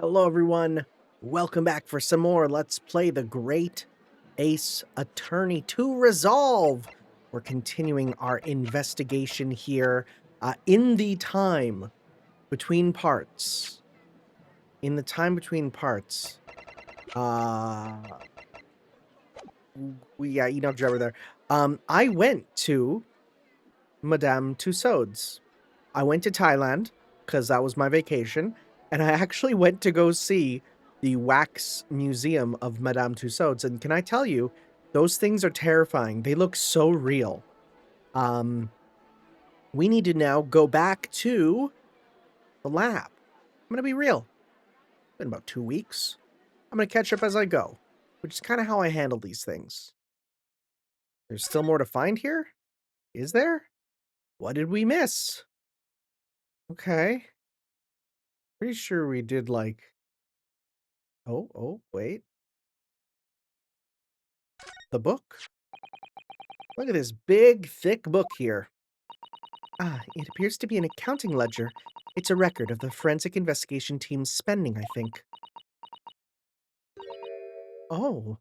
Hello, everyone. Welcome back for some more Let's Play the Great Ace Attorney to Resolve. We're continuing our investigation here in the time between parts. In the time between parts. Drebber there. I went to Madame Tussauds. I went to Thailand because that was my vacation, and I actually went to go see the wax museum of Madame Tussauds. And can I tell you, those things are terrifying. They look so real. We need to now go back to the lab. I'm gonna be real. It's been about 2 weeks. I'm gonna catch up as I go, which is kind of how I handle these things. There's still more to find here? Is there? What did we miss? Okay. Pretty sure we did like... Oh, wait. The book? Look at this big, thick book here. It appears to be an accounting ledger. It's a record of the forensic investigation team's spending, I think. Oh.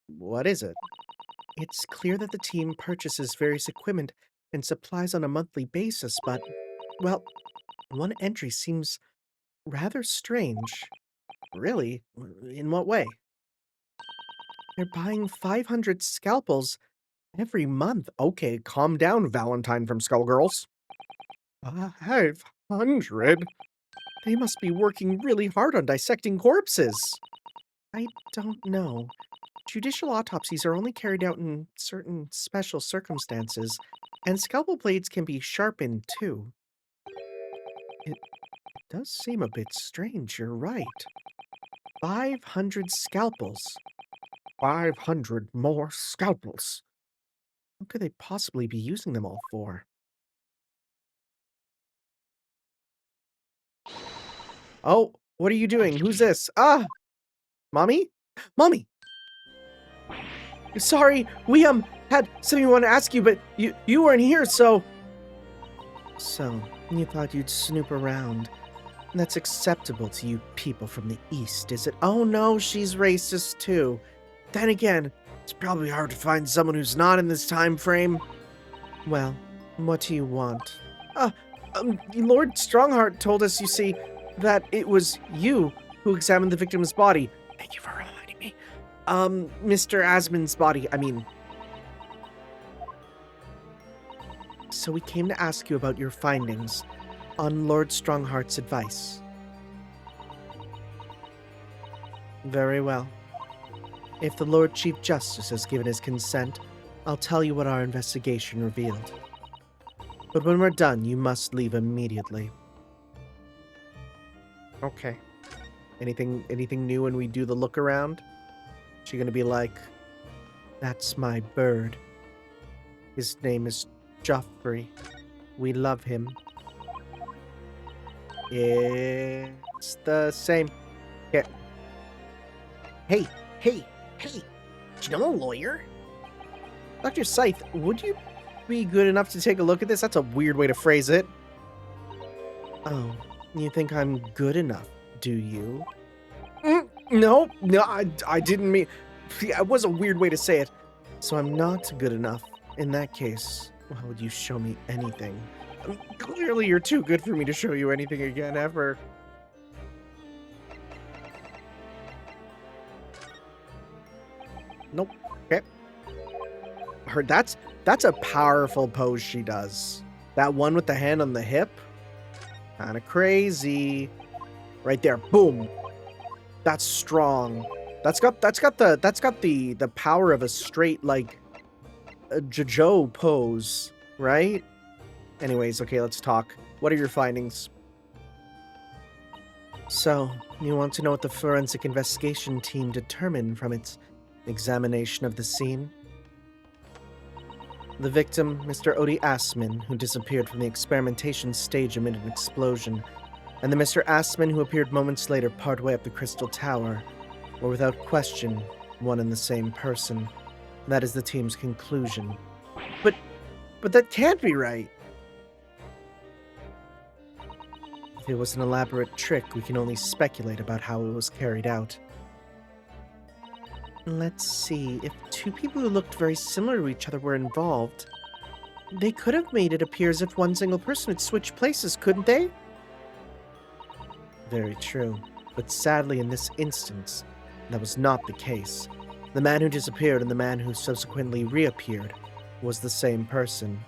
What is it? It's clear that the team purchases various equipment and supplies on a monthly basis, but, well, one entry seems rather strange. Really? In what way? They're buying 500 scalpels every month. Okay, calm down, Valentine from Skullgirls. 500? They must be working really hard on dissecting corpses. I don't know. Judicial autopsies are only carried out in certain special circumstances, and scalpel blades can be sharpened too. It does seem a bit strange, you're right. 500 scalpels. 500 more scalpels. What could they possibly be using them all for? Oh, what are you doing? Who's this? Mommy? Mommy! Sorry, we, had something we want to ask you, but you weren't here, so... So, you thought you'd snoop around. That's acceptable to you people from the East, is it? Oh no, she's racist too. Then again, it's probably hard to find someone who's not in this time frame. Well, what do you want? Lord Strongheart told us, you see, that it was you who examined the victim's body. Thank you for reminding me. Mr. Asmon's body, I mean. So we came to ask you about your findings on Lord Strongheart's advice. Very well. If the Lord Chief Justice has given his consent, I'll tell you what our investigation revealed. But when we're done, you must leave immediately. Okay. Anything new when we do the look around? She gonna be like, that's my bird. His name is Joffrey. We love him. It's the same. Here. Hey. Do you know a lawyer? Dr. Sithe, would you be good enough to take a look at this? That's a weird way to phrase it. Oh, you think I'm good enough, do you? No, I didn't mean... It was a weird way to say it. So I'm not good enough. In that case, why would you show me anything? Clearly you're too good for me to show you anything again, ever. Nope. Okay. That's a powerful pose she does. That one with the hand on the hip. Kinda crazy. Right there. Boom. That's strong. That's got the power of a straight, like, a JoJo pose, right? Anyways, okay, let's talk. What are your findings? So, you want to know what the forensic investigation team determined from its examination of the scene? The victim, Mr. Odie Asman, who disappeared from the experimentation stage amid an explosion, and the Mr. Asman who appeared moments later partway up the Crystal Tower, were without question one and the same person. That is the team's conclusion. But that can't be right. If it was an elaborate trick, we can only speculate about how it was carried out. Let's see, if two people who looked very similar to each other were involved, they could have made it appear as if one single person had switched places, couldn't they? Very true. But sadly, in this instance, that was not the case. The man who disappeared and the man who subsequently reappeared was the same person.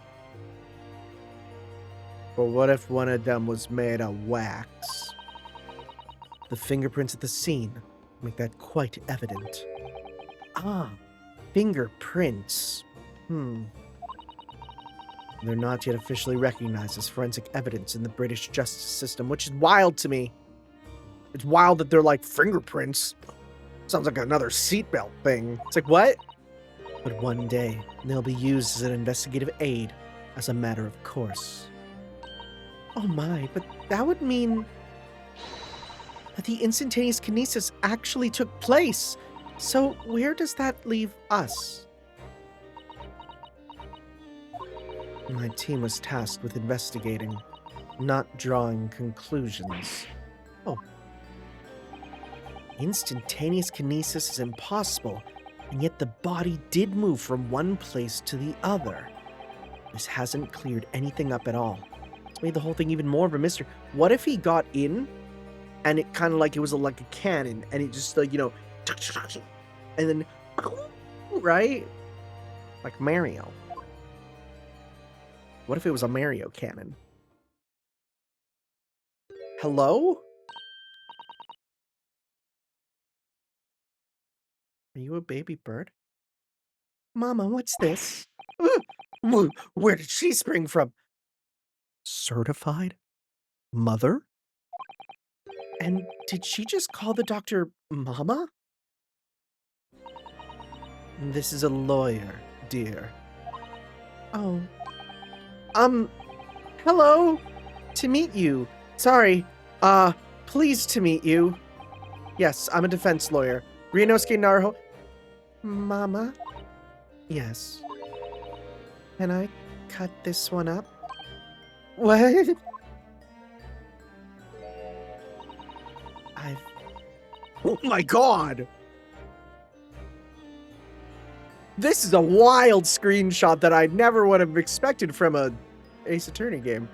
But what if one of them was made of wax? The fingerprints at the scene make that quite evident. Ah, fingerprints. They're not yet officially recognized as forensic evidence in the British justice system, which is wild to me. It's wild that they're like fingerprints. Sounds like another seatbelt thing. It's like, what? But one day, they'll be used as an investigative aid, as a matter of course. Oh my, but that would mean that the instantaneous kinesis actually took place. So where does that leave us? My team was tasked with investigating, not drawing conclusions. Oh. Instantaneous kinesis is impossible, and yet the body did move from one place to the other. This hasn't cleared anything up at all. It's made the whole thing even more of a mystery. What if he got in, and it kind of like it was like a cannon, and it just like, you know, and then, right? Like Mario. What if it was a Mario cannon? Hello? Are you a baby bird? Mama, what's this? Where did she spring from? Certified mother? And did she just call the doctor Mama? This is a lawyer, dear. Oh. Hello? To meet you. Sorry. Pleased to meet you. Yes, I'm a defense lawyer. Ryunosuke Naruho. Mama? Yes. Can I cut this one up? What? Oh my god! This is a wild screenshot that I never would have expected from a Ace Attorney game.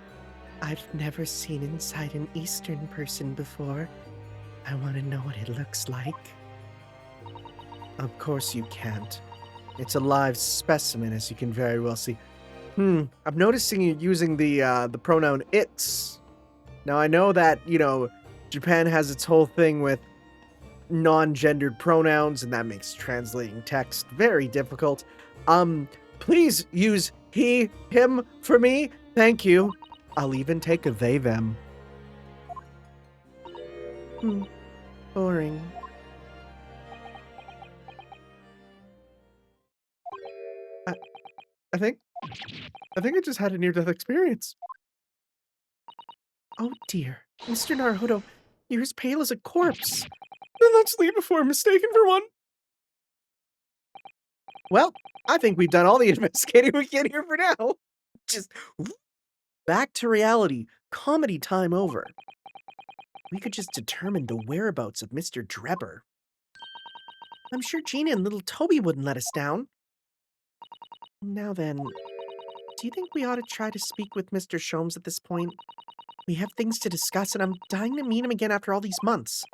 I've never seen inside an Eastern person before. I want to know what it looks like. Of course you can't. It's a live specimen, as you can very well see. I'm noticing you using the pronoun it's. Now I know that, you know, Japan has its whole thing with non-gendered pronouns, and that makes translating text very difficult. Please use he, him for me. Thank you. I'll even take a they, them. Boring. I think I just had a near-death experience. Oh dear. Mr. Naruhodo, you're as pale as a corpse. Then let's leave before I'm mistaken for one. Well, I think we've done all the investigating we can here for now. Just back to reality. Comedy time over. We could just determine the whereabouts of Mr. Drebber. I'm sure Gina and little Toby wouldn't let us down. Now then, do you think we ought to try to speak with Mr. Sholmes at this point? We have things to discuss, and I'm dying to meet him again after all these months.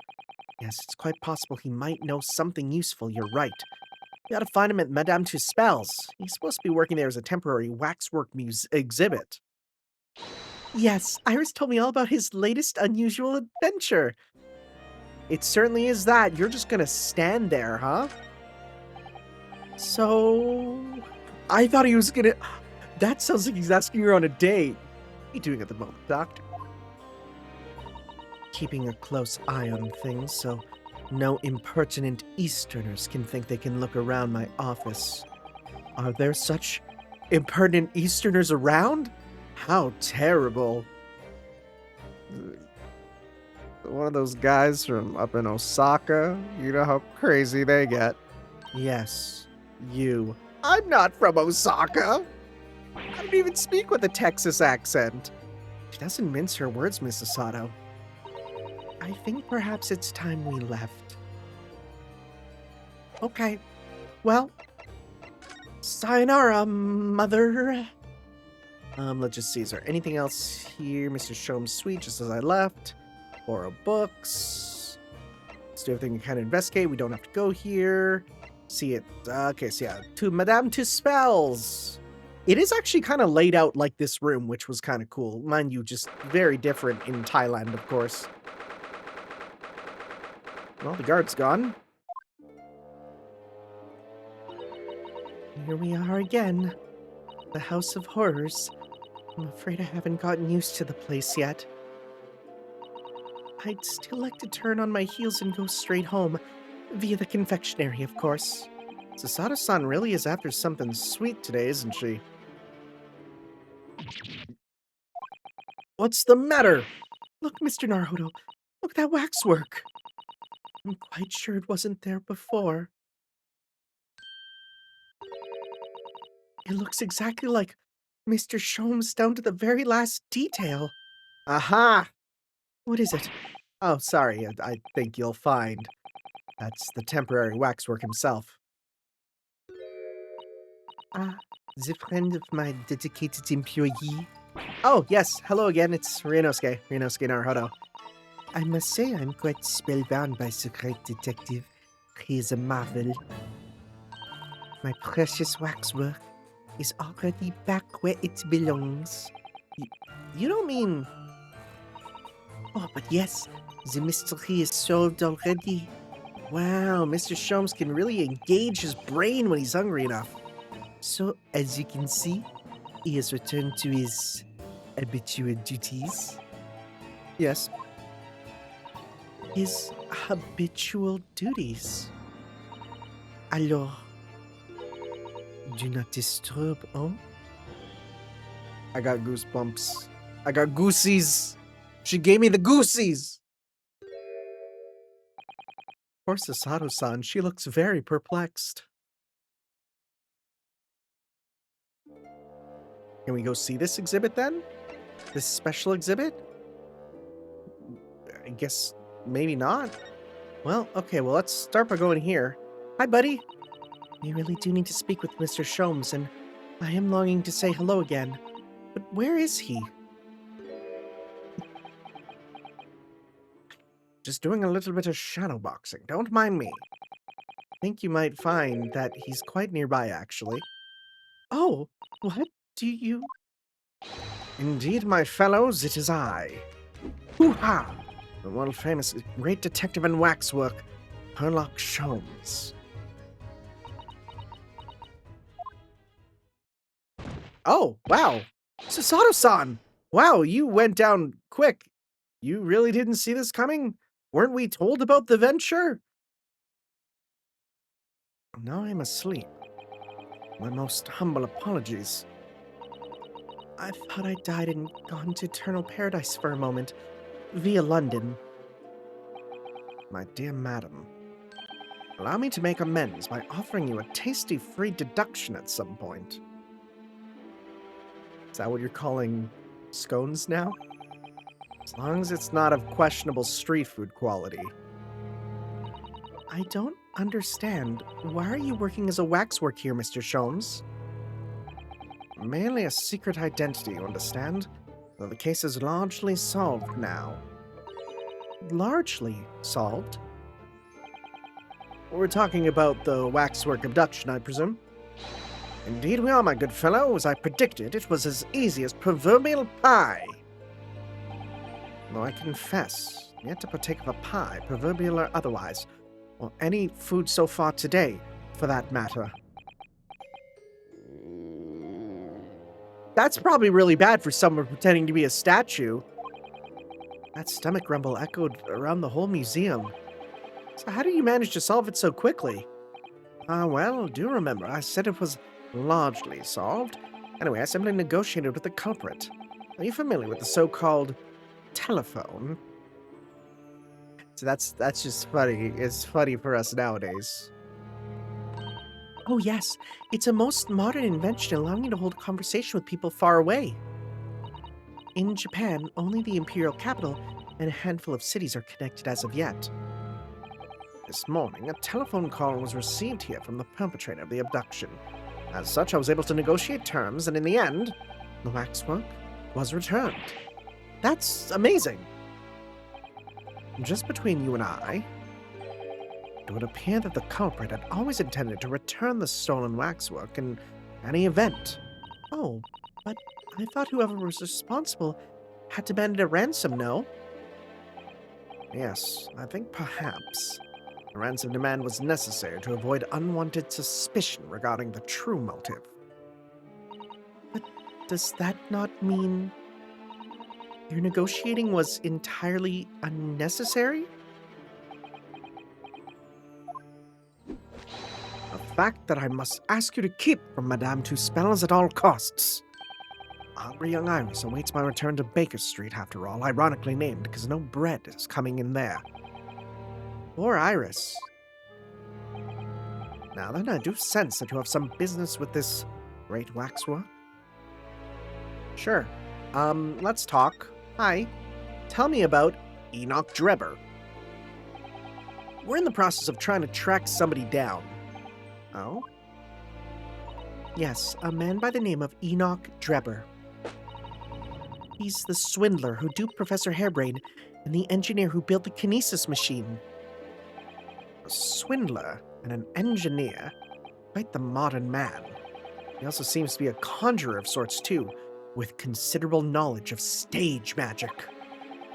Yes, it's quite possible he might know something useful, you're right. We ought to find him at Madame Tusspells. He's supposed to be working there as a temporary waxwork exhibit. Yes, Iris told me all about his latest unusual adventure. It certainly is that. You're just gonna stand there, huh? So... I thought he was gonna... That sounds like he's asking her on a date. What are you doing at the moment, Doctor? Keeping a close eye on things so no impertinent Easterners can think they can look around my office. Are there such impertinent Easterners around? How terrible. One of those guys from up in Osaka, you know how crazy they get. Yes, you. I'm not from Osaka. I don't even speak with a Texas accent. She doesn't mince her words, Miss Sato. I think perhaps it's time we left. Okay. Well, sayonara, mother. Let's just see. Is there anything else here? Mr. Sholmes' suite, just as I left. Borrow books. Let's do everything we can investigate. We don't have to go here. See it. Okay, so yeah. To Madame Tusspells. It is actually kind of laid out like this room, which was kind of cool. Mind you, just very different in Thailand, of course. Well, the guard's gone. Here we are again. The House of Horrors. I'm afraid I haven't gotten used to the place yet. I'd still like to turn on my heels and go straight home. Via the confectionery, of course. Sasato-san really is after something sweet today, isn't she? What's the matter? Look, Mr. Naruto. Look at that waxwork. I'm quite sure it wasn't there before. It looks exactly like Mr. Sholmes down to the very last detail. Aha! What is it? Oh, sorry, I think you'll find. That's the temporary waxwork himself. Ah, the friend of my dedicated employee. Oh, yes, hello again, it's Ryunosuke Naruto. I must say I'm quite spellbound by the great detective. He is a marvel. My precious waxwork is already back where it belongs. You don't mean... Oh, but yes, the mystery is solved already. Wow, Mr. Sholmes can really engage his brain when he's hungry enough. So, as you can see, he has returned to his habitual duties. Yes. His habitual duties. Alors, do not disturb, oh? I got goosebumps. I got goosies. She gave me the goosies. Poor Sasato-san, she looks very perplexed. Can we go see this exhibit then? This special exhibit? I guess maybe not. Well, okay, well, let's start by going here. Hi, buddy. We really do need to speak with Mr. Sholmes, and I am longing to say hello again. But where is he? Just doing a little bit of shadow boxing. Don't mind me. I think you might find that he's quite nearby, actually. Oh, what do you... Indeed, my fellows, it is I. Hoo-ha! The world-famous great detective in waxwork, Herlock Sholmes. Oh, wow! Sasato-san! Wow, you went down quick. You really didn't see this coming? Weren't we told about the venture? Now I'm asleep. My most humble apologies. I thought I died and gone to eternal paradise for a moment, via London. My dear madam, allow me to make amends by offering you a tasty free deduction at some point. Is that what you're calling scones now? As long as it's not of questionable street food quality. I don't understand. Why are you working as a waxwork here, Mr. Sholmes? Merely a secret identity, you understand? Though the case is largely solved now. Largely solved? We're talking about the waxwork abduction, I presume? Indeed we are, my good fellow. As I predicted, it was as easy as proverbial pie. Though I confess, yet to partake of a pie, proverbial or otherwise, or any food so far today, for that matter. That's probably really bad for someone pretending to be a statue. That stomach rumble echoed around the whole museum. So how do you manage to solve it so quickly? Well, do remember, I said it was largely solved. Anyway, I simply negotiated with the culprit. Are you familiar with the so-called telephone? So that's just funny. It's funny for us nowadays. Oh yes, it's a most modern invention allowing you to hold a conversation with people far away. in Japan, only the imperial capital and a handful of cities are connected as of yet. This morning, a telephone call was received here from the perpetrator of the abduction. As such, I was able to negotiate terms, and in the end, the waxwork was returned. That's amazing. Just between you and I, it would appear that the culprit had always intended to return the stolen waxwork in any event. Oh, but I thought whoever was responsible had demanded a ransom, no? Yes, I think perhaps a ransom demand was necessary to avoid unwanted suspicion regarding the true motive. But does that not mean your negotiating was entirely unnecessary? A fact that I must ask you to keep from Madame Tusspells at all costs. Hungry young Iris awaits my return to Baker Street, after all, ironically named because no bread is coming in there. Poor Iris. Now then, I do sense that you have some business with this great waxwork. Sure. Let's talk. Hi. Tell me about Enoch Drebber. We're in the process of trying to track somebody down. Oh? Yes, a man by the name of Enoch Drebber. He's the swindler who duped Professor Hairbrain and the engineer who built the kinesis machine. A swindler and an engineer? Quite the modern man. He also seems to be a conjurer of sorts too, with considerable knowledge of stage magic.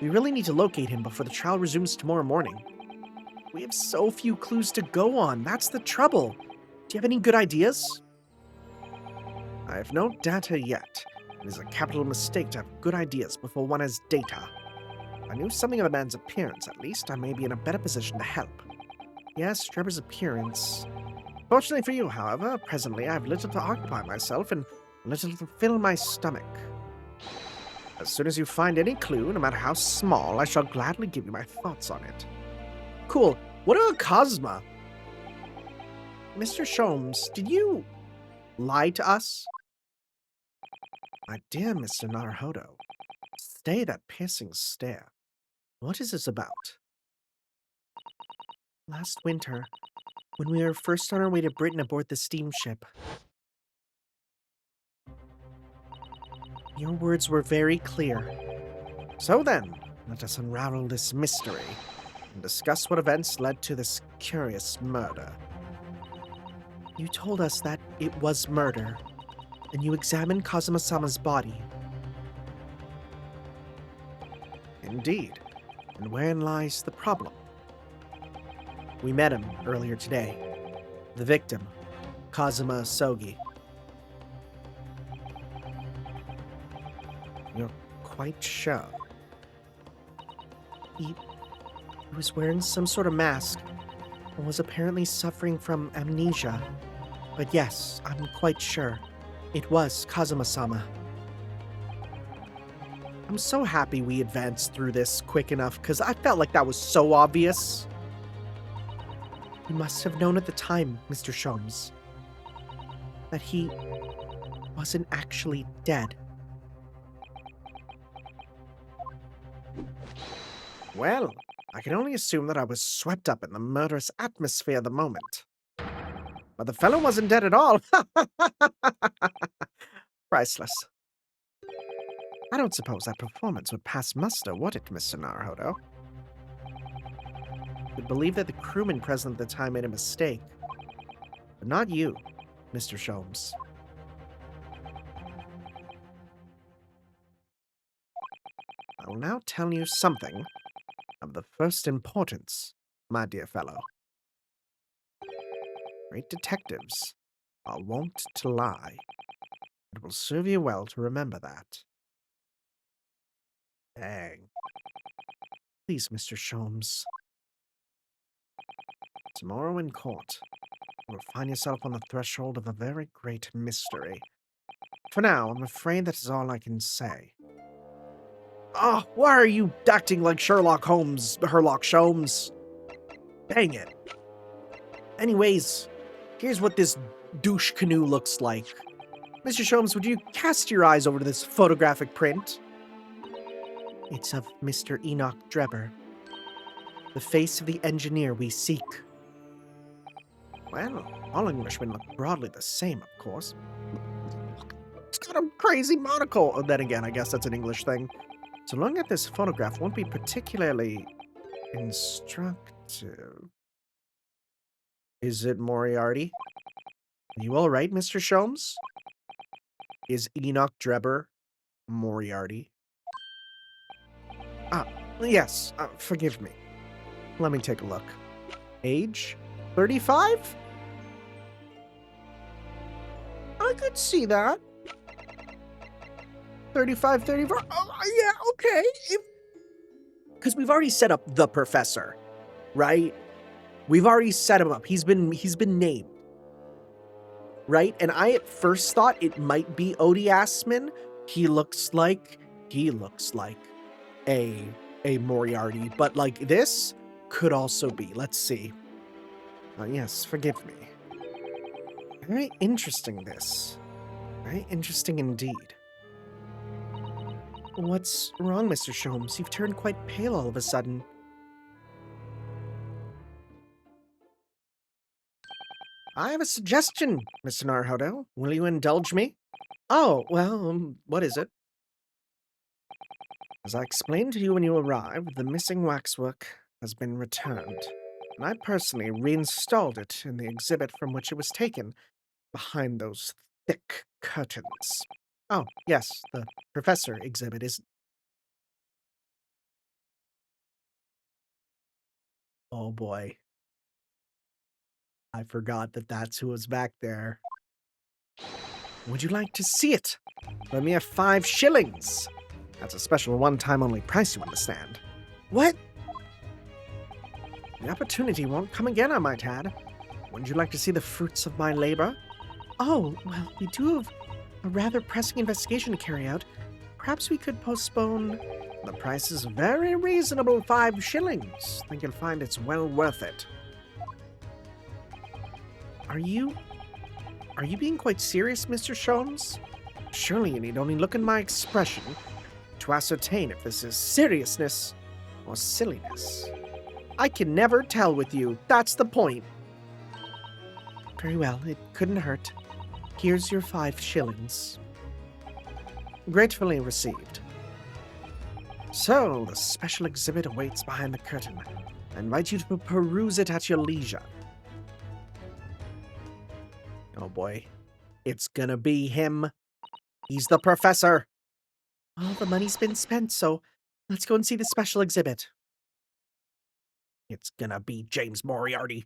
We really need to locate him before the trial resumes tomorrow morning. We have so few clues to go on, that's the trouble. Do you have any good ideas? I have no data yet. It is a capital mistake to have good ideas before one has data. If I knew something of the man's appearance, at least, I may be in a better position to help. Yes, Drebber's appearance. Fortunately for you, however, presently I have little to occupy myself and little to fill my stomach. As soon as you find any clue, no matter how small, I shall gladly give you my thoughts on it. Cool. What about Cosma? Mr. Sholmes, did you lie to us? My dear Mr. Naruhodo, stay that piercing stare. What is this about? Last winter, when we were first on our way to Britain aboard the steamship, your words were very clear. So then, let us unravel this mystery and discuss what events led to this curious murder. You told us that it was murder, and you examined Kazuma-sama's body. Indeed. And wherein lies the problem? We met him earlier today. The victim, Kazuma Sogi. You're quite sure? He was wearing some sort of mask and was apparently suffering from amnesia. But yes, I'm quite sure. It was Kazuma-sama. I'm so happy we advanced through this quick enough, because I felt like that was so obvious. You must have known at the time, Mr. Sholmes, that he wasn't actually dead. Well, I can only assume that I was swept up in the murderous atmosphere of the moment. But the fellow wasn't dead at all. Priceless. I don't suppose that performance would pass muster, would it, Mr. Naruhodo? You'd believe that the crewman present at the time made a mistake. But not you, Mr. Sholmes. I will now tell you something of the first importance, my dear fellow. Great detectives are wont to lie. It will serve you well to remember that. Dang. Please, Mr. Sholmes. Tomorrow in court, you will find yourself on the threshold of a very great mystery. For now, I'm afraid that is all I can say. Oh, why are you acting like Sherlock Sholmes? Dang it. Anyways, here's what this douche canoe looks like. Mr. Sholmes, would you cast your eyes over to this photographic print? It's of Mr. Enoch Drebber, the face of the engineer we seek. Well, all Englishmen look broadly the same, of course. It's got a crazy monocle. Oh, then again, I guess that's an English thing. So looking at this photograph won't be particularly instructive. Is it Moriarty? Are you all right, Mr. Sholmes? Is Enoch Drebber Moriarty? Ah, yes, forgive me. Let me take a look. Age? 35? I could see that. 35, 34. Oh, yeah, okay. Because we've already set up the professor, right? We've already set him up. He's been named, right? And I at first thought it might be Odie Asman. He looks like a Moriarty, but like this could also be. Let's see. Yes, forgive me. Very interesting, this. Very interesting indeed. What's wrong, Mr. Sholmes? You've turned quite pale all of a sudden. I have a suggestion, Mr. Narhodo. Will you indulge me? Oh, well, what is it? As I explained to you when you arrived, the missing waxwork has been returned, and I personally reinstalled it in the exhibit from which it was taken, behind those thick curtains. Oh, yes, the professor exhibit is... Oh boy. I forgot that that's who was back there. Would you like to see it? For a mere 5 shillings. That's a special one-time only price, you understand. What? The opportunity won't come again, I might add. Wouldn't you like to see the fruits of my labor? Oh, well, we do have a rather pressing investigation to carry out. Perhaps we could postpone... The price is very reasonable, 5 shillings. I think you'll find it's well worth it. Are you being quite serious, Mr. Sholmes? Surely you need only look at my expression to ascertain if this is seriousness or silliness. I can never tell with you. That's the point. Very well, it couldn't hurt. Here's your 5 shillings. Gratefully received. So, the special exhibit awaits behind the curtain. I invite you to peruse it at your leisure. Oh boy. It's gonna be him. He's the professor. Well, the money's been spent, so let's go and see the special exhibit. It's gonna be James Moriarty.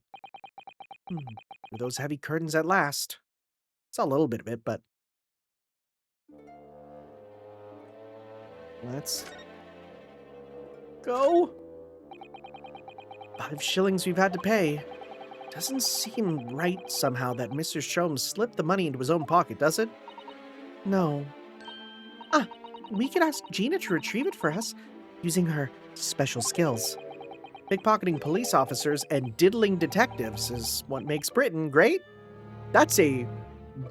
With those heavy curtains at last. It's a little bit of it, but... Let's... go. 5 shillings we've had to pay. Doesn't seem right somehow that Mr. Sholmes slipped the money into his own pocket, does it? No. We could ask Gina to retrieve it for us, using her special skills. Pickpocketing police officers and diddling detectives is what makes Britain great. That's a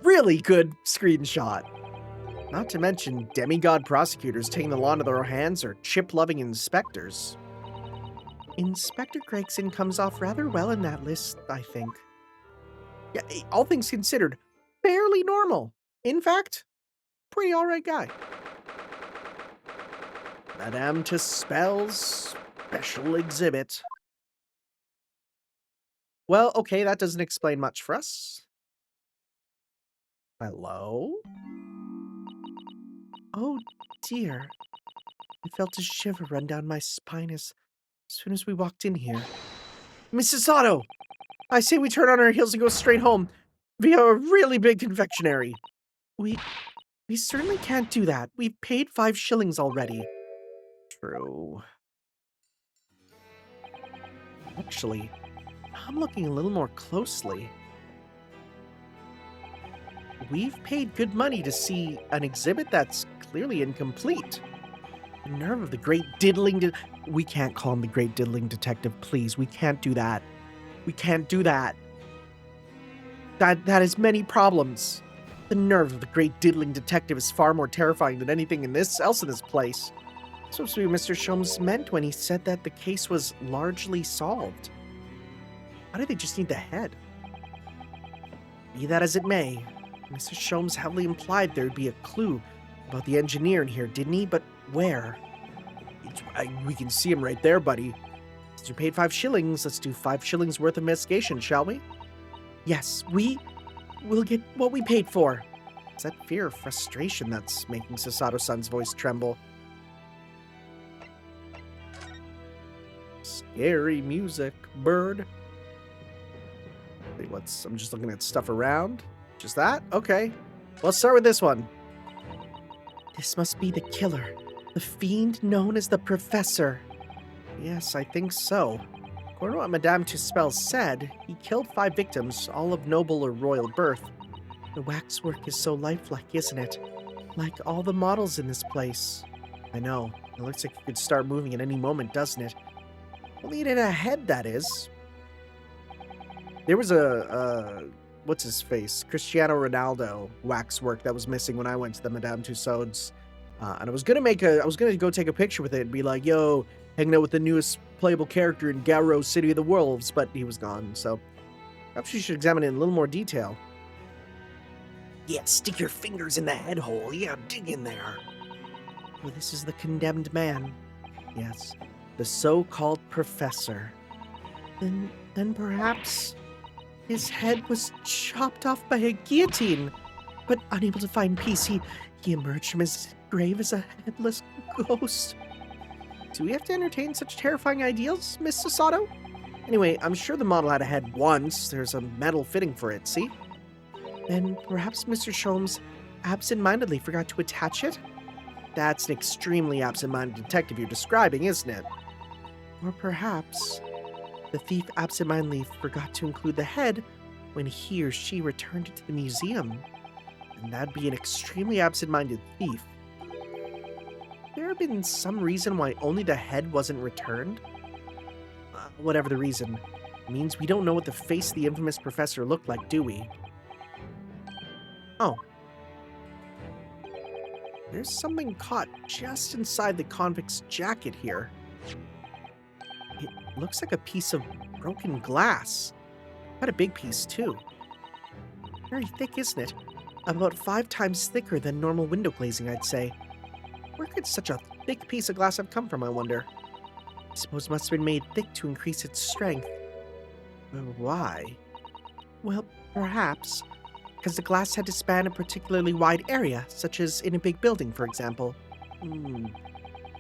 really good screenshot. Not to mention demigod prosecutors taking the law into their own hands or chip-loving inspectors. Inspector Gregson comes off rather well in that list, I think. Yeah, all things considered, fairly normal. In fact, pretty alright guy. Madame Tusspells special exhibit. Well, okay, that doesn't explain much for us. Hello? Oh dear. I felt a shiver run down my spine as soon as we walked in here. Mrs. Otto! I say we turn on our heels and go straight home via a really big confectionery. We certainly can't do that. We've paid 5 shillings already. True. Actually, I'm looking a little more closely. We've paid good money to see an exhibit that's clearly incomplete. The nerve of the great diddling... We can't call him the great diddling detective, please. We can't do that. We can't do that. That has many problems. The nerve of the great diddling detective is far more terrifying than anything else in this place. That's supposed to be what Mr. Sholmes meant when he said that the case was largely solved. Why do they just need the head? Be that as it may, Mr. Sholmes heavily implied there'd be a clue about the engineer in here, didn't he? But where? We can see him right there, buddy. Since you paid 5 shillings, let's do 5 shillings worth of investigation, shall we? Yes, we'll get what we paid for. It's that fear of frustration that's making Sasato-san's voice tremble. Scary music, bird. Wait, I'm just looking at stuff around. Just that? Okay. Let's start with this one. This must be the killer. The fiend known as the Professor. Yes, I think so. According to what Madame Tusspells said, he killed 5 victims, all of noble or royal birth. The waxwork is so lifelike, isn't it? Like all the models in this place. I know. It looks like it could start moving at any moment, doesn't it? Only in a head, that is. There was what's his face? Cristiano Ronaldo waxwork that was missing when I went to the Madame Tussauds. And I was gonna go take a picture with it and be like, yo, hanging out with the newest playable character in Garo City of the Wolves, but he was gone, so perhaps you should examine it in a little more detail. Yeah, stick your fingers in the head hole. Yeah, dig in there. Well, this is the condemned man. Yes, the so-called Professor. Then perhaps his head was chopped off by a guillotine, but unable to find peace, he emerged from his grave as a headless ghost. Do we have to entertain such terrifying ideals, Miss Sasato? Anyway, I'm sure the model had a head once. There's a metal fitting for it, see? Then perhaps Mr. Sholmes absent-mindedly forgot to attach it? That's an extremely absent-minded detective you're describing, isn't it? Or perhaps the thief absent-mindedly forgot to include the head when he or she returned it to the museum. And that'd be an extremely absent-minded thief. There have been some reason why only the head wasn't returned? Whatever the reason, it means we don't know what the face of the infamous professor looked like, do we? Oh. There's something caught just inside the convict's jacket here. It looks like a piece of broken glass. Quite a big piece, too. Very thick, isn't it? About 5 times thicker than normal window glazing, I'd say. Where could such a thick piece of glass have come from, I wonder? I suppose it must have been made thick to increase its strength. Why? Well, perhaps because the glass had to span a particularly wide area, such as in a big building, for example.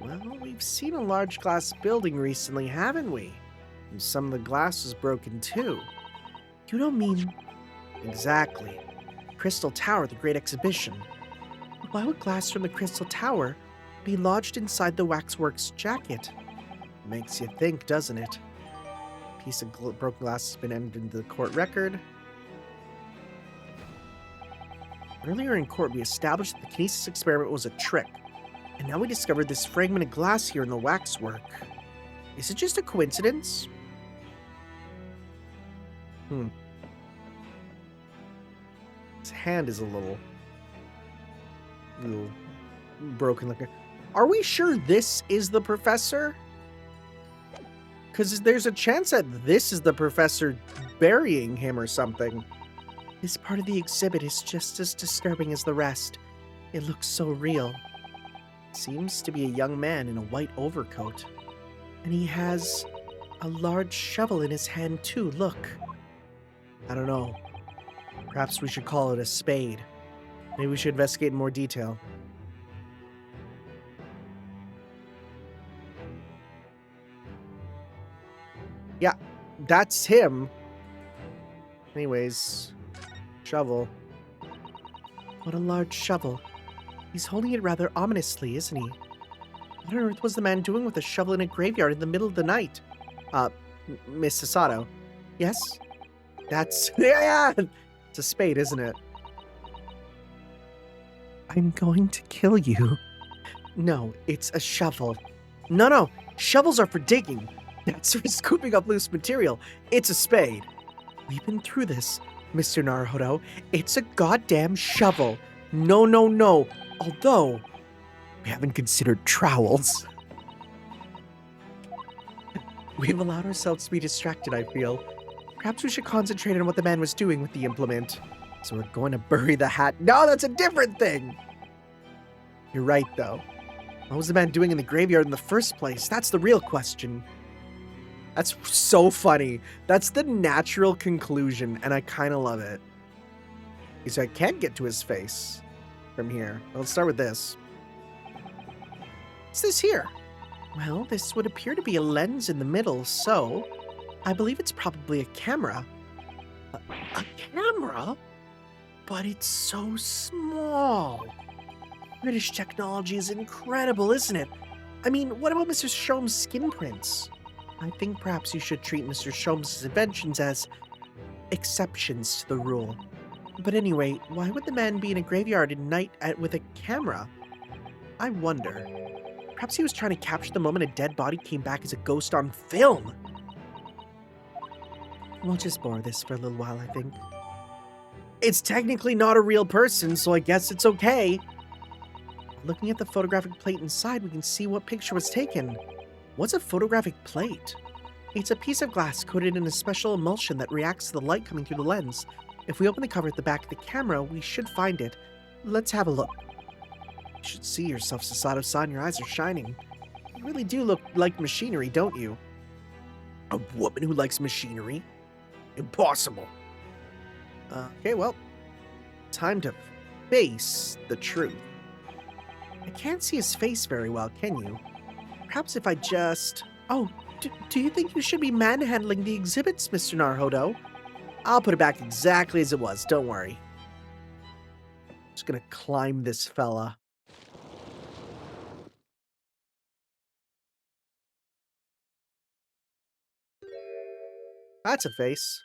Well, we've seen a large glass building recently, haven't we? And some of the glass was broken, too. You don't mean... Exactly. Crystal Tower, the Great Exhibition. Why would glass from the Crystal Tower be lodged inside the waxwork's jacket? Makes you think, doesn't it? A piece of broken glass has been entered into the court record. Earlier in court, we established that the kinesis experiment was a trick, and now we discovered this fragment of glass here in the waxwork. Is it just a coincidence? His hand is a little broken looking. Are we sure this is the professor? Because there's a chance that this is the professor burying him or something. This part of the exhibit is just as disturbing as the rest. It looks so real. Seems to be a young man in a white overcoat. And he has a large shovel in his hand too, look. I don't know. Perhaps we should call it a spade. Maybe we should investigate in more detail. Yeah, that's him. Anyways, shovel. What a large shovel. He's holding it rather ominously, isn't he? What on earth was the man doing with a shovel in a graveyard in the middle of the night? Miss Sasato. Yes? That's... yeah! It's a spade, isn't it? I'm going to kill you. No, it's a shovel. No, shovels are for digging. That's for scooping up loose material. It's a spade. We've been through this, Mr. Naruhodo. It's a goddamn shovel. No. Although, we haven't considered trowels. We've allowed ourselves to be distracted, I feel. Perhaps we should concentrate on what the man was doing with the implement. So we're going to bury the hat. No, that's a different thing! You're right, though. What was the man doing in the graveyard in the first place? That's the real question. That's so funny. That's the natural conclusion, and I kind of love it. So I can't get to his face from here. Let's start with this. What's this here? Well, this would appear to be a lens in the middle, so I believe it's probably a camera. A camera? But it's so small. British technology is incredible, isn't it? I mean, what about Mr. Sholmes' skin prints? I think perhaps you should treat Mr. Sholmes' inventions as exceptions to the rule. But anyway, why would the man be in a graveyard at night with a camera? I wonder. Perhaps he was trying to capture the moment a dead body came back as a ghost on film. We'll just borrow this for a little while, I think. It's technically not a real person, so I guess it's okay. Looking at the photographic plate inside, we can see what picture was taken. What's a photographic plate? It's a piece of glass coated in a special emulsion that reacts to the light coming through the lens. If we open the cover at the back of the camera, we should find it. Let's have a look. You should see yourself, Sasato-san. Your eyes are shining. You really do look like machinery, don't you? A woman who likes machinery? Impossible. Okay, well, time to face the truth. I can't see his face very well, can you? Perhaps if I just... Oh, do you think you should be manhandling the exhibits, Mr. Naruhodo? I'll put it back exactly as it was, don't worry. Just gonna climb this fella. That's a face.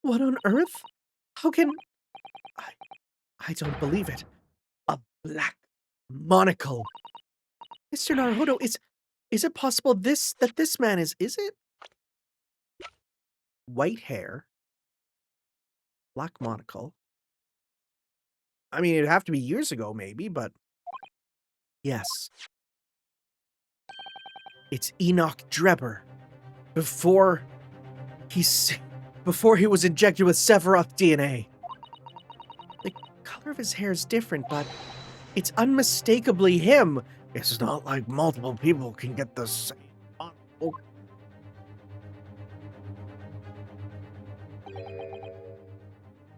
What on earth? How can... I don't believe it. A black monocle. Mr. Naruhodo, is it possible that this man is it? White hair. Black monocle. I mean, it'd have to be years ago, maybe, but... Yes. It's Enoch Drebber. Before he was injected with Sephiroth DNA. The color of his hair is different, but it's unmistakably him. It's not like multiple people can get the same. Oh.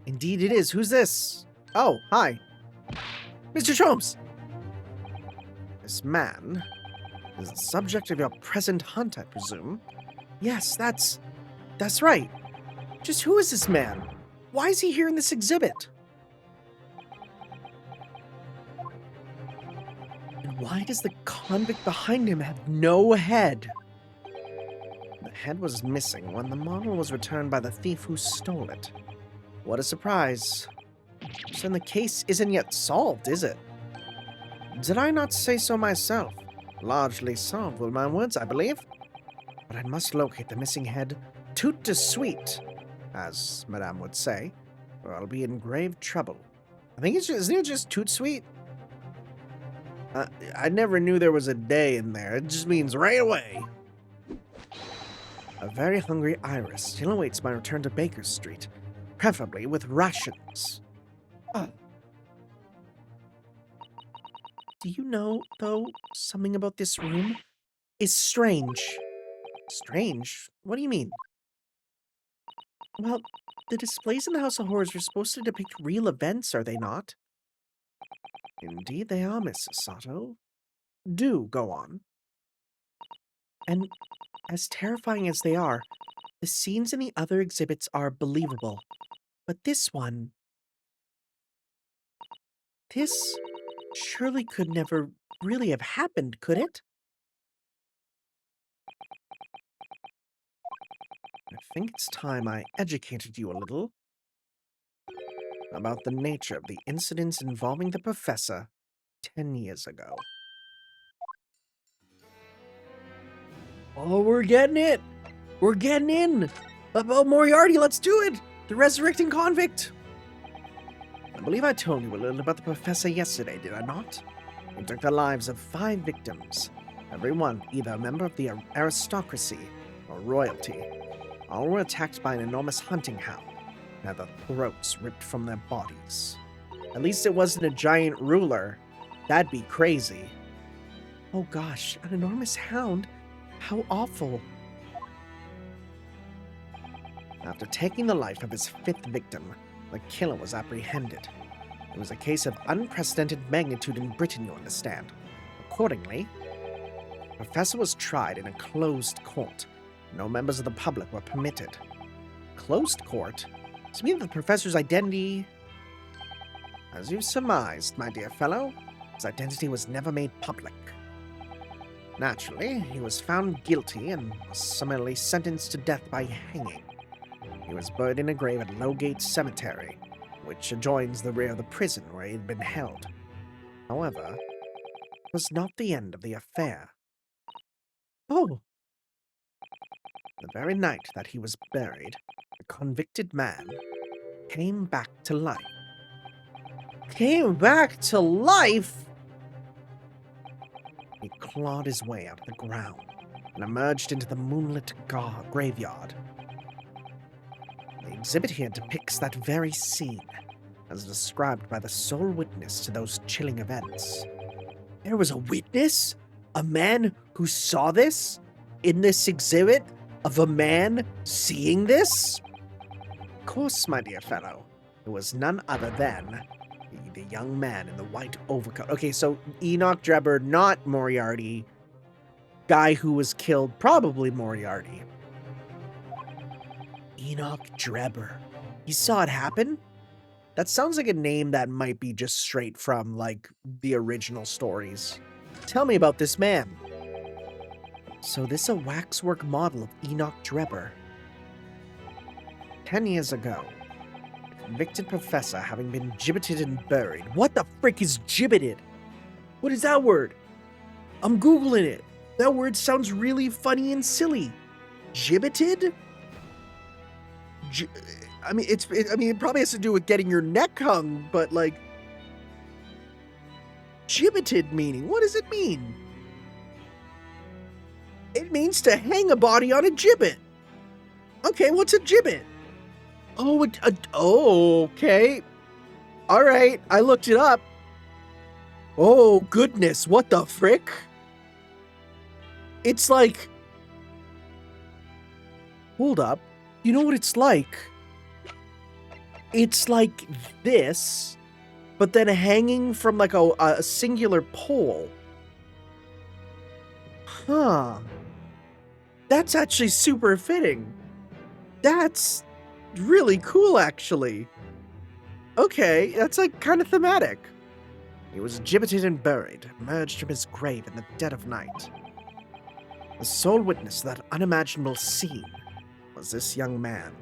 Indeed it is. Who's this? Oh, hi. Mr. Sholmes! This man is the subject of your present hunt, I presume. Yes, that's right. Just who is this man? Why is he here in this exhibit? And why does the convict behind him have no head? The head was missing when the model was returned by the thief who stole it. What a surprise. So the case isn't yet solved, is it? Did I not say so myself? Largely solved with my words, I believe. But I must locate the missing head tout de suite, as Madame would say, or I'll be in grave trouble. I think isn't it just tout suite? I never knew there was a day in there. It just means right away. A very hungry Iris still awaits my return to Baker Street, preferably with rations. Do you know, though, something about this room is strange? Strange? What do you mean? Well, the displays in the House of Horrors were supposed to depict real events, are they not? Indeed they are, Miss Sato. Do go on. And as terrifying as they are, the scenes in the other exhibits are believable. But this one... This surely could never really have happened, could it? I think it's time I educated you a little about the nature of the incidents involving the professor 10 years ago. Oh, we're getting it! We're getting in! About Moriarty, let's do it! The resurrecting convict! I believe I told you a little about the professor yesterday, did I not? He took the lives of 5 victims. Everyone, either a member of the aristocracy or royalty, all were attacked by an enormous hunting hound and had their throats ripped from their bodies. At least it wasn't a giant ruler. That'd be crazy. Oh gosh, an enormous hound? How awful. After taking the life of his fifth victim, the killer was apprehended. It was a case of unprecedented magnitude in Britain, you understand. Accordingly, the professor was tried in a closed court. No members of the public were permitted. Closed court? Does it mean the professor's identity? As you surmised, my dear fellow, his identity was never made public. Naturally, he was found guilty and was summarily sentenced to death by hanging. He was buried in a grave at Lowgate Cemetery, which adjoins the rear of the prison where he had been held. However, it was not the end of the affair. Oh! The very night that he was buried, the convicted man came back to life. Came back to life? He clawed his way out of the ground and emerged into the moonlit graveyard. The exhibit here depicts that very scene, as described by the sole witness to those chilling events. There was a witness? A man who saw this? In this exhibit? Of a man seeing this? Of course, my dear fellow. It was none other than the young man in the white overcoat. Okay, so Enoch Drebber, not Moriarty. Guy who was killed, probably Moriarty. Enoch Drebber. You saw it happen? That sounds like a name that might be just straight from, like, the original stories. Tell me about this man. So this a waxwork model of Enoch Drebber. 10 years ago, the convicted professor having been gibbeted and buried. What the frick is gibbeted? What is that word? I'm Googling it. That word sounds really funny and silly. Gibbeted? It probably has to do with getting your neck hung, but like, gibbeted meaning, what does it mean? It means to hang a body on a gibbet. Okay, what's a gibbet? Oh, okay. All right, I looked it up. Oh, goodness, what the frick? It's like... Hold up. You know what it's like? It's like this, but then hanging from like a singular pole. Huh. That's actually super fitting. That's really cool, actually. Okay, that's like kind of thematic. He was gibbeted and buried, emerged from his grave in the dead of night. The sole witness to that unimaginable scene was this young man.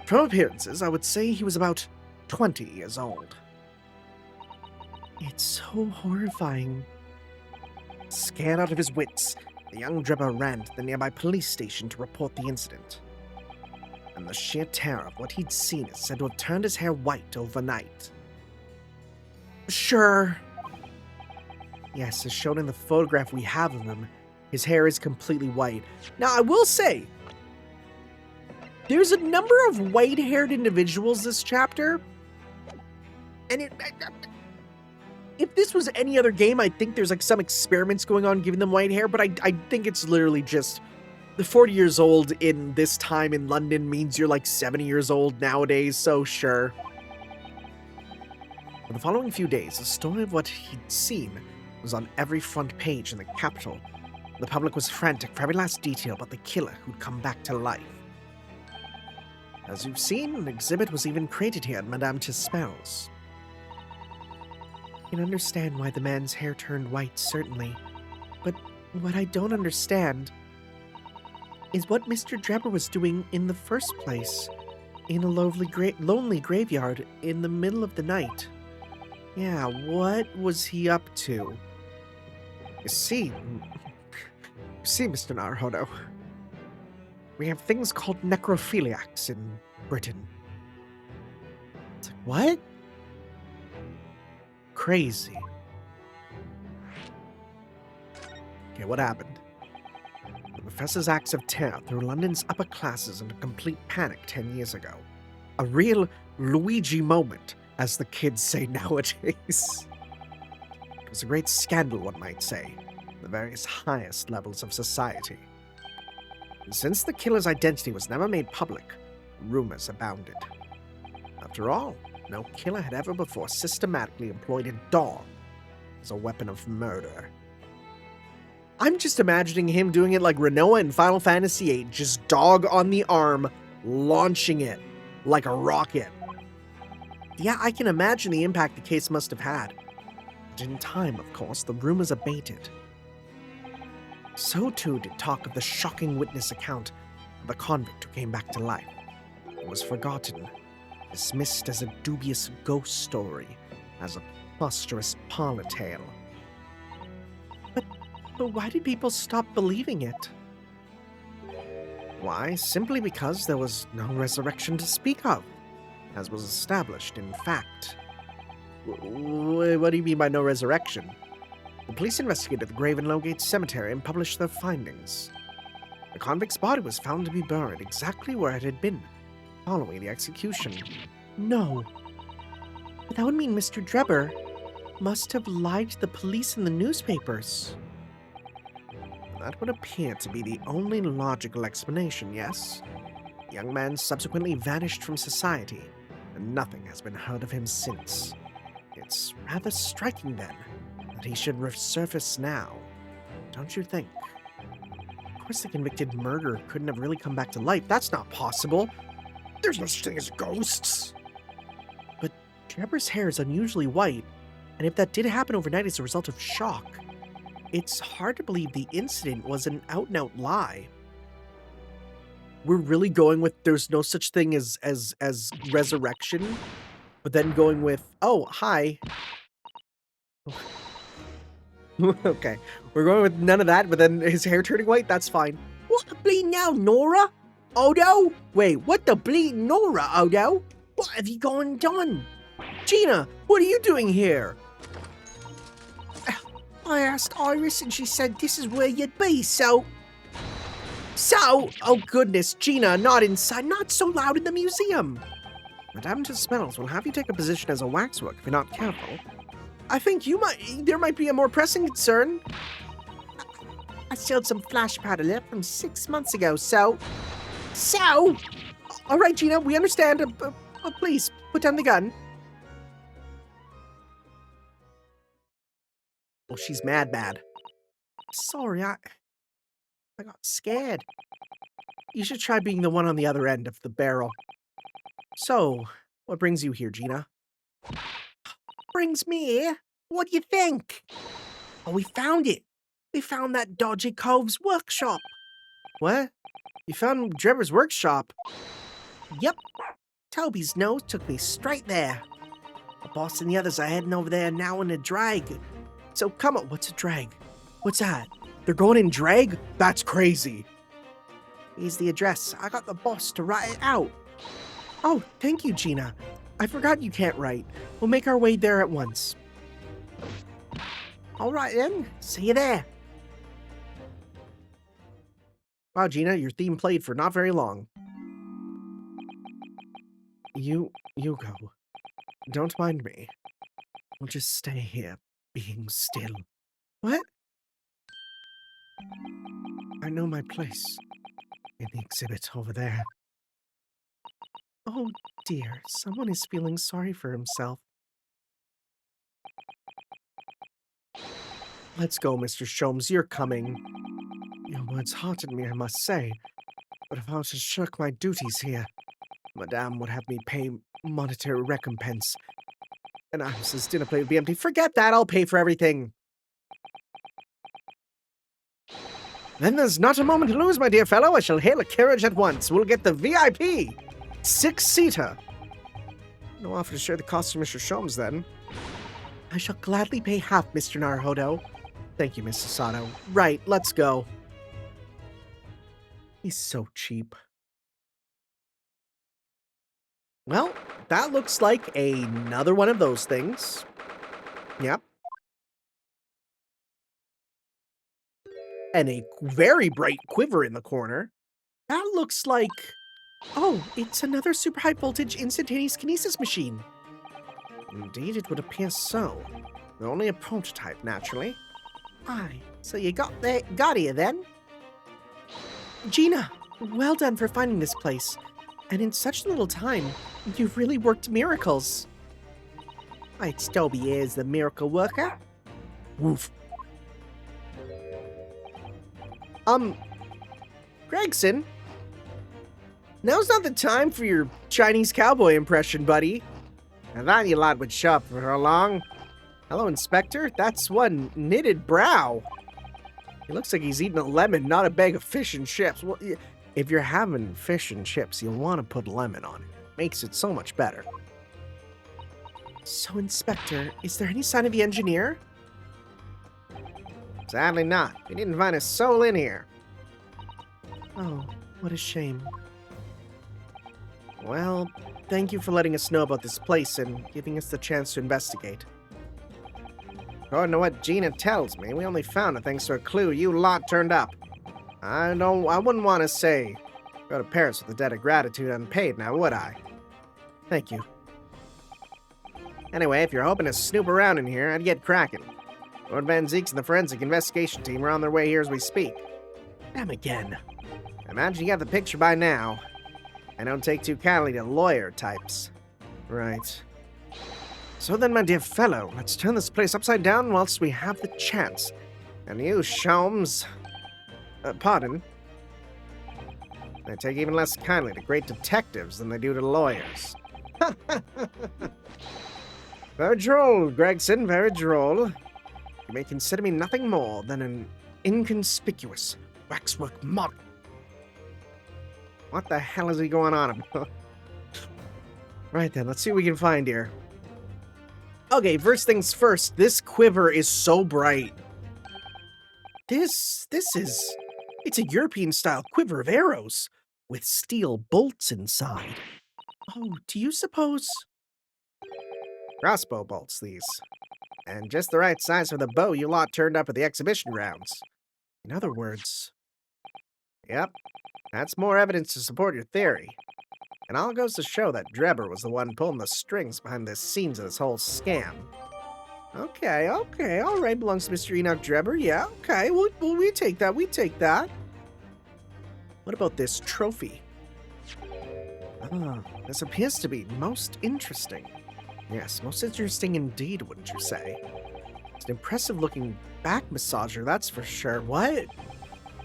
From appearances, I would say he was about 20 years old. It's so horrifying. Scared out of his wits, the young Drebber ran to the nearby police station to report the incident. And the sheer terror of what he'd seen is said to have turned his hair white overnight. Sure. Yes, as shown in the photograph we have of him, his hair is completely white. Now, I will say, there's a number of white-haired individuals this chapter, and if this was any other game, I think there's like some experiments going on giving them white hair, but I think it's literally just the 40 years old in this time in London means you're like 70 years old nowadays, so sure. For the following few days, the story of what he'd seen was on every front page in the capital. The public was frantic for every last detail about the killer who'd come back to life. As you've seen, an exhibit was even created here at Madame Tusspells. I can understand why the man's hair turned white, certainly, but what I don't understand is what Mr. Drebber was doing in the first place, in a lonely graveyard in the middle of the night. Yeah, what was he up to? You see, Mr. Naruhodo, we have things called necrophiliacs in Britain. It's like, what? Crazy. Okay, what happened? The professor's acts of terror threw London's upper classes into complete panic 10 years ago. A real Luigi moment, as the kids say nowadays. It was a great scandal, one might say, in the various highest levels of society. And since the killer's identity was never made public, rumors abounded. After all, no killer had ever before systematically employed a dog as a weapon of murder. I'm just imagining him doing it like Renoa in Final Fantasy VIII, just dog on the arm, launching it like a rocket. Yeah, I can imagine the impact the case must have had. But in time, of course, the rumors abated. So too did talk of the shocking witness account of the convict who came back to life. It was forgotten, dismissed as a dubious ghost story, as a preposterous parlor tale. But why did people stop believing it? Why? Simply because there was no resurrection to speak of, as was established in fact. What do you mean by no resurrection? The police investigated the grave in Lowgate Cemetery and published their findings. The convict's body was found to be buried exactly where it had been, following the execution. No. But that would mean Mr. Drebber must have lied to the police and the newspapers. That would appear to be the only logical explanation, yes? The young man subsequently vanished from society, and nothing has been heard of him since. It's rather striking, then, that he should resurface now, don't you think? Of course, the convicted murderer couldn't have really come back to life. That's not possible. There's no such thing as ghosts. But Drebber's hair is unusually white, and if that did happen overnight as a result of shock, it's hard to believe the incident was an out-and-out lie. We're really going with there's no such thing as resurrection, but then going with, oh, hi. Okay, we're going with none of that, but then his hair turning white, that's fine. What the bleed now, Nora? Odo? Wait, what the bleed Nora, Odo? What have you gone and done? Gina, what are you doing here? I asked Iris and she said this is where you'd be, so... Oh goodness, Gina, not inside, not so loud in the museum. Madame Tusspells will have you take a position as a waxwork if you're not careful. I think there might be a more pressing concern. I sold some flash powder left from 6 months ago, so... All right, Gina, we understand. Please, put down the gun. Oh, she's mad. Sorry, I got scared. You should try being the one on the other end of the barrel. So, what brings you here, Gina? Brings me here? What do you think? Oh, we found it. We found that dodgy cove's workshop. What? You found Drebber's workshop? Yep. Toby's nose took me straight there. The boss and the others are heading over there now in a drag. So come on, what's a drag? What's that? They're going in drag? That's crazy. Here's the address. I got the boss to write it out. Oh, thank you, Gina. I forgot you can't write. We'll make our way there at once. All right then, see you there. Wow, Gina, your theme played for not very long. You go. Don't mind me. We'll just stay here, being still. What? I know my place. In the exhibit over there. Oh dear, someone is feeling sorry for himself. Let's go, Mr. Sholmes, you're coming. Your words heartened me, I must say. But if I was to shirk my duties here, Madame would have me pay monetary recompense. And Iris's dinner plate would be empty. Forget that, I'll pay for everything. Then there's not a moment to lose, my dear fellow. I shall hail a carriage at once. We'll get the VIP 6-seater. No offer to share the cost of Mr. Sholmes, then. I shall gladly pay half, Mr. Naruhodo. Thank you, Mr. Sato. Right, let's go. He's so cheap. Well, that looks like another one of those things. Yep. and a very bright quiver in the corner. That looks like... Oh, it's another super high voltage instantaneous kinesis machine. Indeed, it would appear so. Only a prototype, naturally. Aye, so you got here then? Gina, well done for finding this place. And in such little time, you've really worked miracles. It's Toby here is the miracle worker. Woof. Gregson? Now's not the time for your Chinese cowboy impression, buddy. I thought you lot would show up for how long? Hello, Inspector. That's one knitted brow. He looks like he's eating a lemon, not a bag of fish and chips. Well, if you're having fish and chips, you'll want to put lemon on it. Makes it so much better. So, Inspector, is there any sign of the engineer? Sadly not. We didn't find a soul in here. Oh, what a shame. Well, thank you for letting us know about this place and giving us the chance to investigate. According to what Gina tells me, we only found it thanks to a clue you lot turned up. I wouldn't want to say go to Paris with a debt of gratitude unpaid now, would I? Thank you. Anyway, if you're hoping to snoop around in here, I'd get cracking. Lord Van Zeeks and the forensic investigation team are on their way here as we speak. Them again. I imagine you got the picture by now. I don't take too kindly to lawyer types. Right. So then, my dear fellow, let's turn this place upside down whilst we have the chance. And you, Sholmes... pardon? They take even less kindly to great detectives than they do to lawyers. Very droll, Gregson, very droll. You may consider me nothing more than an inconspicuous waxwork model. What the hell is he going on about? Right then, let's see what we can find here. Okay, first things first, this quiver is so bright. It's a European-style quiver of arrows with steel bolts inside. Oh, do you suppose... Crossbow bolts, these. And just the right size for the bow you lot turned up at the exhibition grounds. In other words... Yep, that's more evidence to support your theory. And all goes to show that Drebber was the one pulling the strings behind the scenes of this whole scam. Okay, all right, belongs to Mr. Enoch Drebber, yeah, okay, well, we take that. What about this trophy? Ah, this appears to be most interesting. Yes, most interesting indeed, wouldn't you say? It's an impressive-looking back massager, that's for sure. What?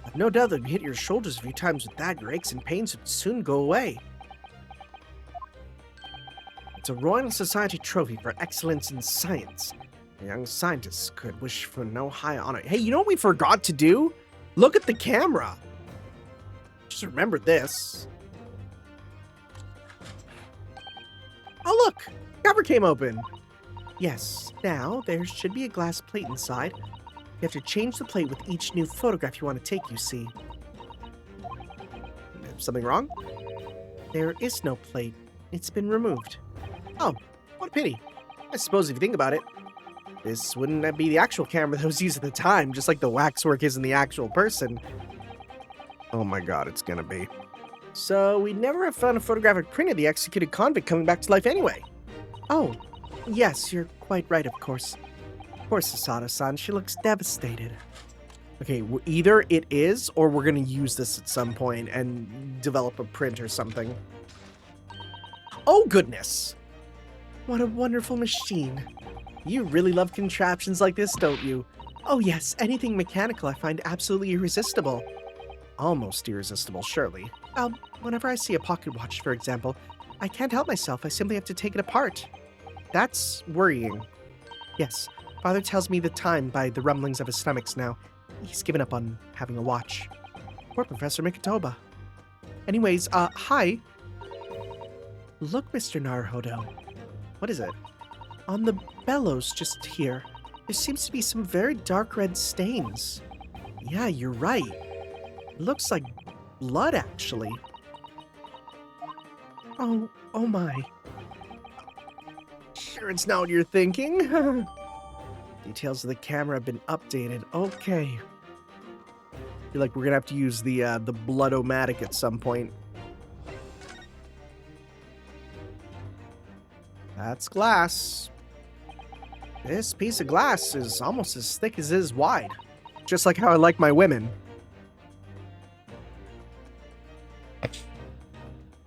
I've no doubt that if you hit your shoulders a few times with that, your aches and pains would soon go away. It's a Royal Society trophy for excellence in science. A young scientist could wish for no higher honor. Hey, you know what we forgot to do? Look at the camera. Just remember this. Oh, look! Cover came open. Yes, now there should be a glass plate inside. You have to change the plate with each new photograph you want to take, you see. Something wrong? There is no plate. It's been removed. Oh, what a pity. I suppose if you think about it, this wouldn't be the actual camera that was used at the time, just like the waxwork isn't the actual person. Oh my god, it's gonna be. So, we'd never have found a photographic print of the executed convict coming back to life anyway. Oh, yes, you're quite right, of course. Poor Sasada-san, she looks devastated. Okay, either it is, or we're gonna use this at some point and develop a print or something. Oh, goodness! What a wonderful machine. You really love contraptions like this, don't you? Oh yes, anything mechanical I find absolutely irresistible. Almost irresistible, surely. Whenever I see a pocket watch, for example, I can't help myself. I simply have to take it apart. That's worrying. Yes, Father tells me the time by the rumblings of his stomachs now. He's given up on having a watch. Poor Professor Mikitoba. Anyways, hi. Look, Mr. Naruhodo. What is it? On the bellows just here, there seems to be some very dark red stains. Yeah, you're right. It looks like blood, actually. Oh my. Sure it's not what you're thinking. Details of the camera have been updated. Okay. feel like we're gonna have to use the blood-o-matic at some point. That's glass. This piece of glass is almost as thick as it is wide. Just like how I like my women.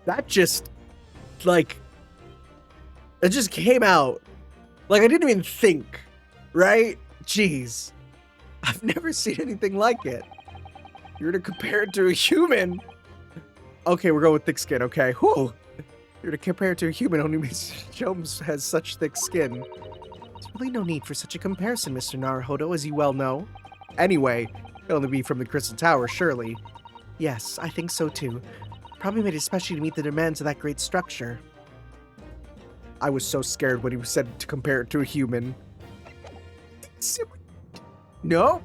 That just, like, it just came out. Like, I didn't even think, right? Jeez. I've never seen anything like it. You're to compare it to a human. Okay, we're going with thick skin, okay. Whew. You're to compare it to a human, only Miss Sholmes has such thick skin. There's really no need for such a comparison, Mr. Naruhodo, as you well know. Anyway, it'll only be from the Crystal Tower, surely. Yes, I think so too. Probably made especially to meet the demands of that great structure. I was so scared when he said to compare it to a human. No?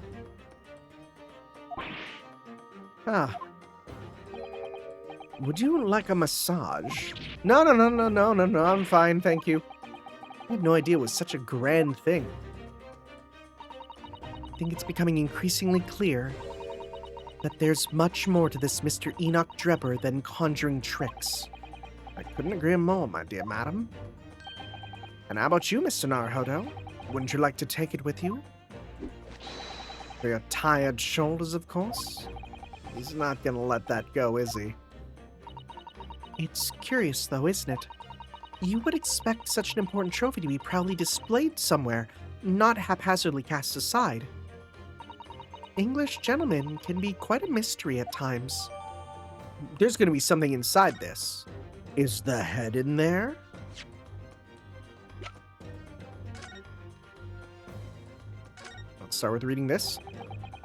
Ah. Would you like a massage? No, I'm fine, thank you. I had no idea it was such a grand thing. I think it's becoming increasingly clear that there's much more to this Mr. Enoch Drebber than conjuring tricks. I couldn't agree more, my dear madam. And how about you, Mr. Naruhodo? Wouldn't you like to take it with you? For your tired shoulders, of course? He's not gonna let that go, is he? It's curious, though, isn't it? You would expect such an important trophy to be proudly displayed somewhere, not haphazardly cast aside. English gentlemen can be quite a mystery at times. There's going to be something inside this. Is the head in there? Let's start with reading this.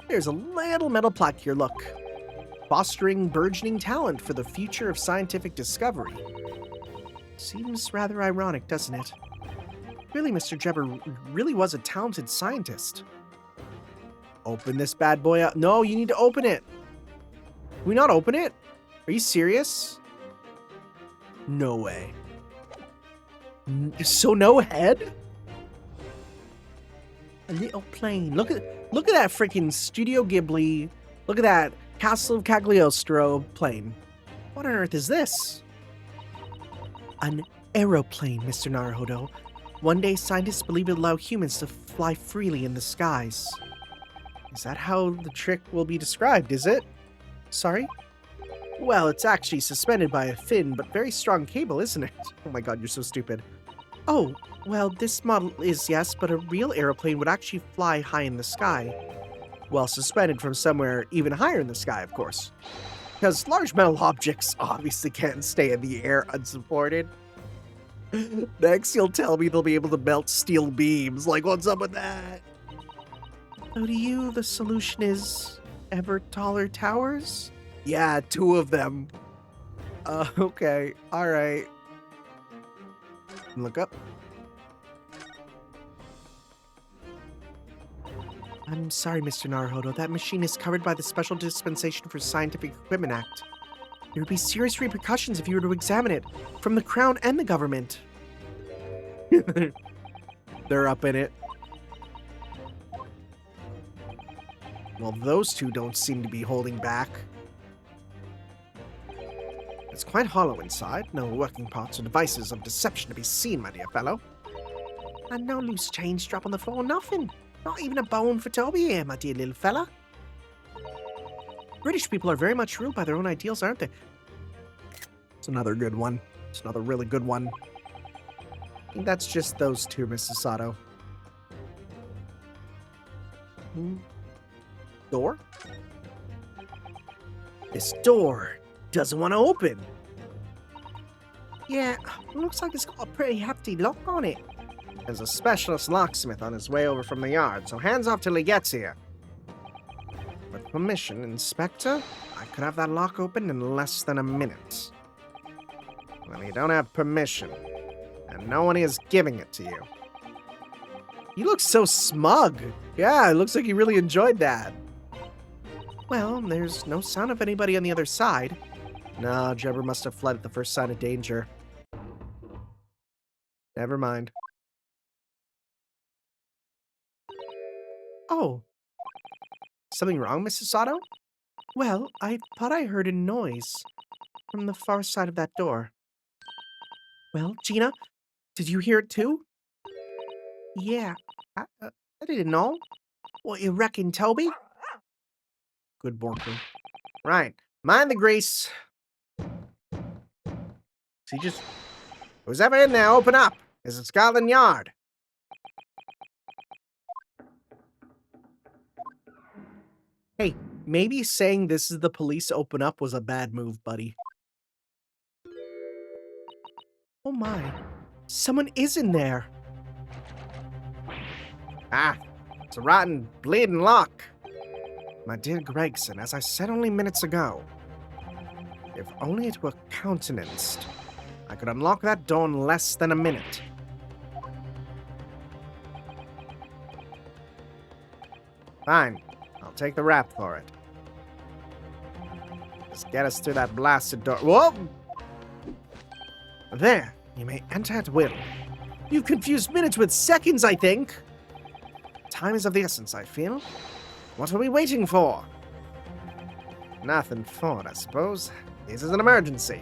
There's a little metal plaque here, look. Fostering burgeoning talent for the future of scientific discovery. Seems rather ironic, doesn't it? Really, Mr. Drebber really was a talented scientist. Open this bad boy up. No, you need to open it. Can we not open it? Are you serious? No way. So no head? A little plane. Look at that freaking Studio Ghibli. Look at that Castle of Cagliostro plane. What on earth is this? An aeroplane, Mr. Naruhodo. One day, scientists believe it will allow humans to fly freely in the skies. Is that how the trick will be described, is it? Sorry? Well, it's actually suspended by a thin but very strong cable, isn't it? Oh my god, you're so stupid. Oh, well, this model is, yes, but a real aeroplane would actually fly high in the sky. Well, suspended from somewhere even higher in the sky, of course. Because large metal objects obviously can't stay in the air unsupported. Next, you'll tell me they'll be able to melt steel beams. Like, what's up with that? So to you, the solution is ever taller towers? Yeah, 2 of them. Okay, alright. Look up. I'm sorry, Mr. Naruhodo. That machine is covered by the Special Dispensation for Scientific Equipment Act. There would be serious repercussions if you were to examine it, from the Crown and the government. They're up in it. Well, those two don't seem to be holding back. It's quite hollow inside. No working parts or devices of deception to be seen, my dear fellow. And no loose change drop on the floor, nothing. Not even a bone for Toby here, my dear little fella. British people are very much ruled by their own ideals, aren't they? It's another good one. It's another really good one. I think that's just those two, Mrs. Sato. Door? This door doesn't want to open. Yeah, looks like it's got a pretty hefty lock on it. There's a specialist locksmith on his way over from the yard, so hands off till he gets here. With permission, Inspector, I could have that lock open in less than a minute. Well, you don't have permission, and no one is giving it to you. He looks so smug. Yeah, it looks like he really enjoyed that. Well, there's no sign of anybody on the other side. No, Drebber must have fled at the first sign of danger. Never mind. Oh. Something wrong, Mrs. Sato? Well, I thought I heard a noise from the far side of that door. Well, Gina, did you hear it too? Yeah, I didn't know. What you reckon, Toby? Good barking. Right. Mind the grease. See, just who's ever in there, open up. It's a Scotland Yard. Hey, maybe saying this is the police open up was a bad move, buddy. Oh my. Someone is in there. Ah, it's a rotten, bleeding lock. My dear Gregson, as I said only minutes ago, if only it were countenanced, I could unlock that door in less than a minute. Fine, I'll take the rap for it. Just get us through that blasted door. Whoa! There, you may enter at will. You've confused minutes with seconds, I think. Time is of the essence, I feel. What are we waiting for? Nothing for it, I suppose. This is an emergency.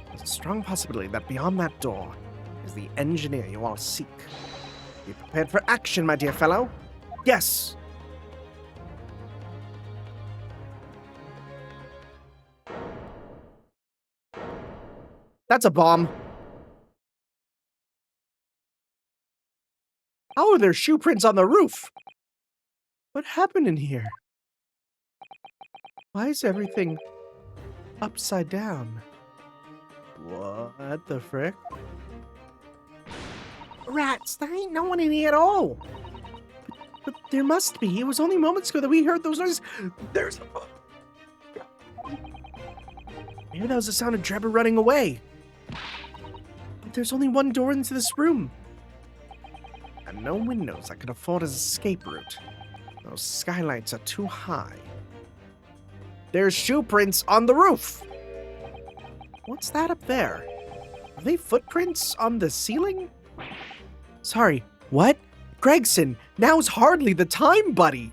There's a strong possibility that beyond that door is the engineer you all seek. Be prepared for action, my dear fellow. Yes! That's a bomb. How are there shoe prints on the roof? What happened in here? Why is everything upside down? What the frick? Rats, there ain't no one in here at all. But there must be. It was only moments ago that we heard those noises. There's... Maybe that was the sound of Drebber running away. But there's only one door into this room. And no windows that could afford as escape route. Those skylights are too high. There's shoe prints on the roof. What's that up there? Are they footprints on the ceiling? Sorry, what? Gregson, now's hardly the time, buddy.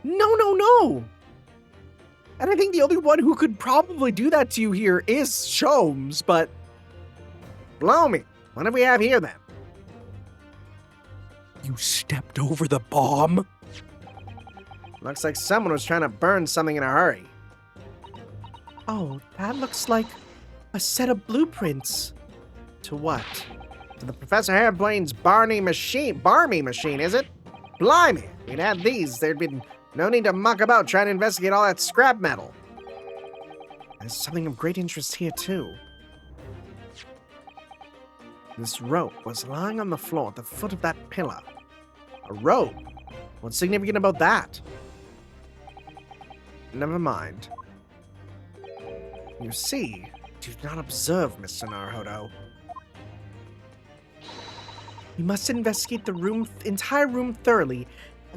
No. And I think the only one who could probably do that to you here is Sholmes, but... Blow me. What do we have here, then? You stepped over the bomb? Looks like someone was trying to burn something in a hurry. Oh, that looks like a set of blueprints. To what? To the Professor Hairplane's Barney machine. Barmy machine, is it? Blimey, we'd had these. There'd been no need to muck about trying to investigate all that scrap metal. There's something of great interest here, too. This rope was lying on the floor at the foot of that pillar. A rope? What's significant about that? Never mind. You see, you did not observe, Mr. Naruhodo. We must investigate the entire room thoroughly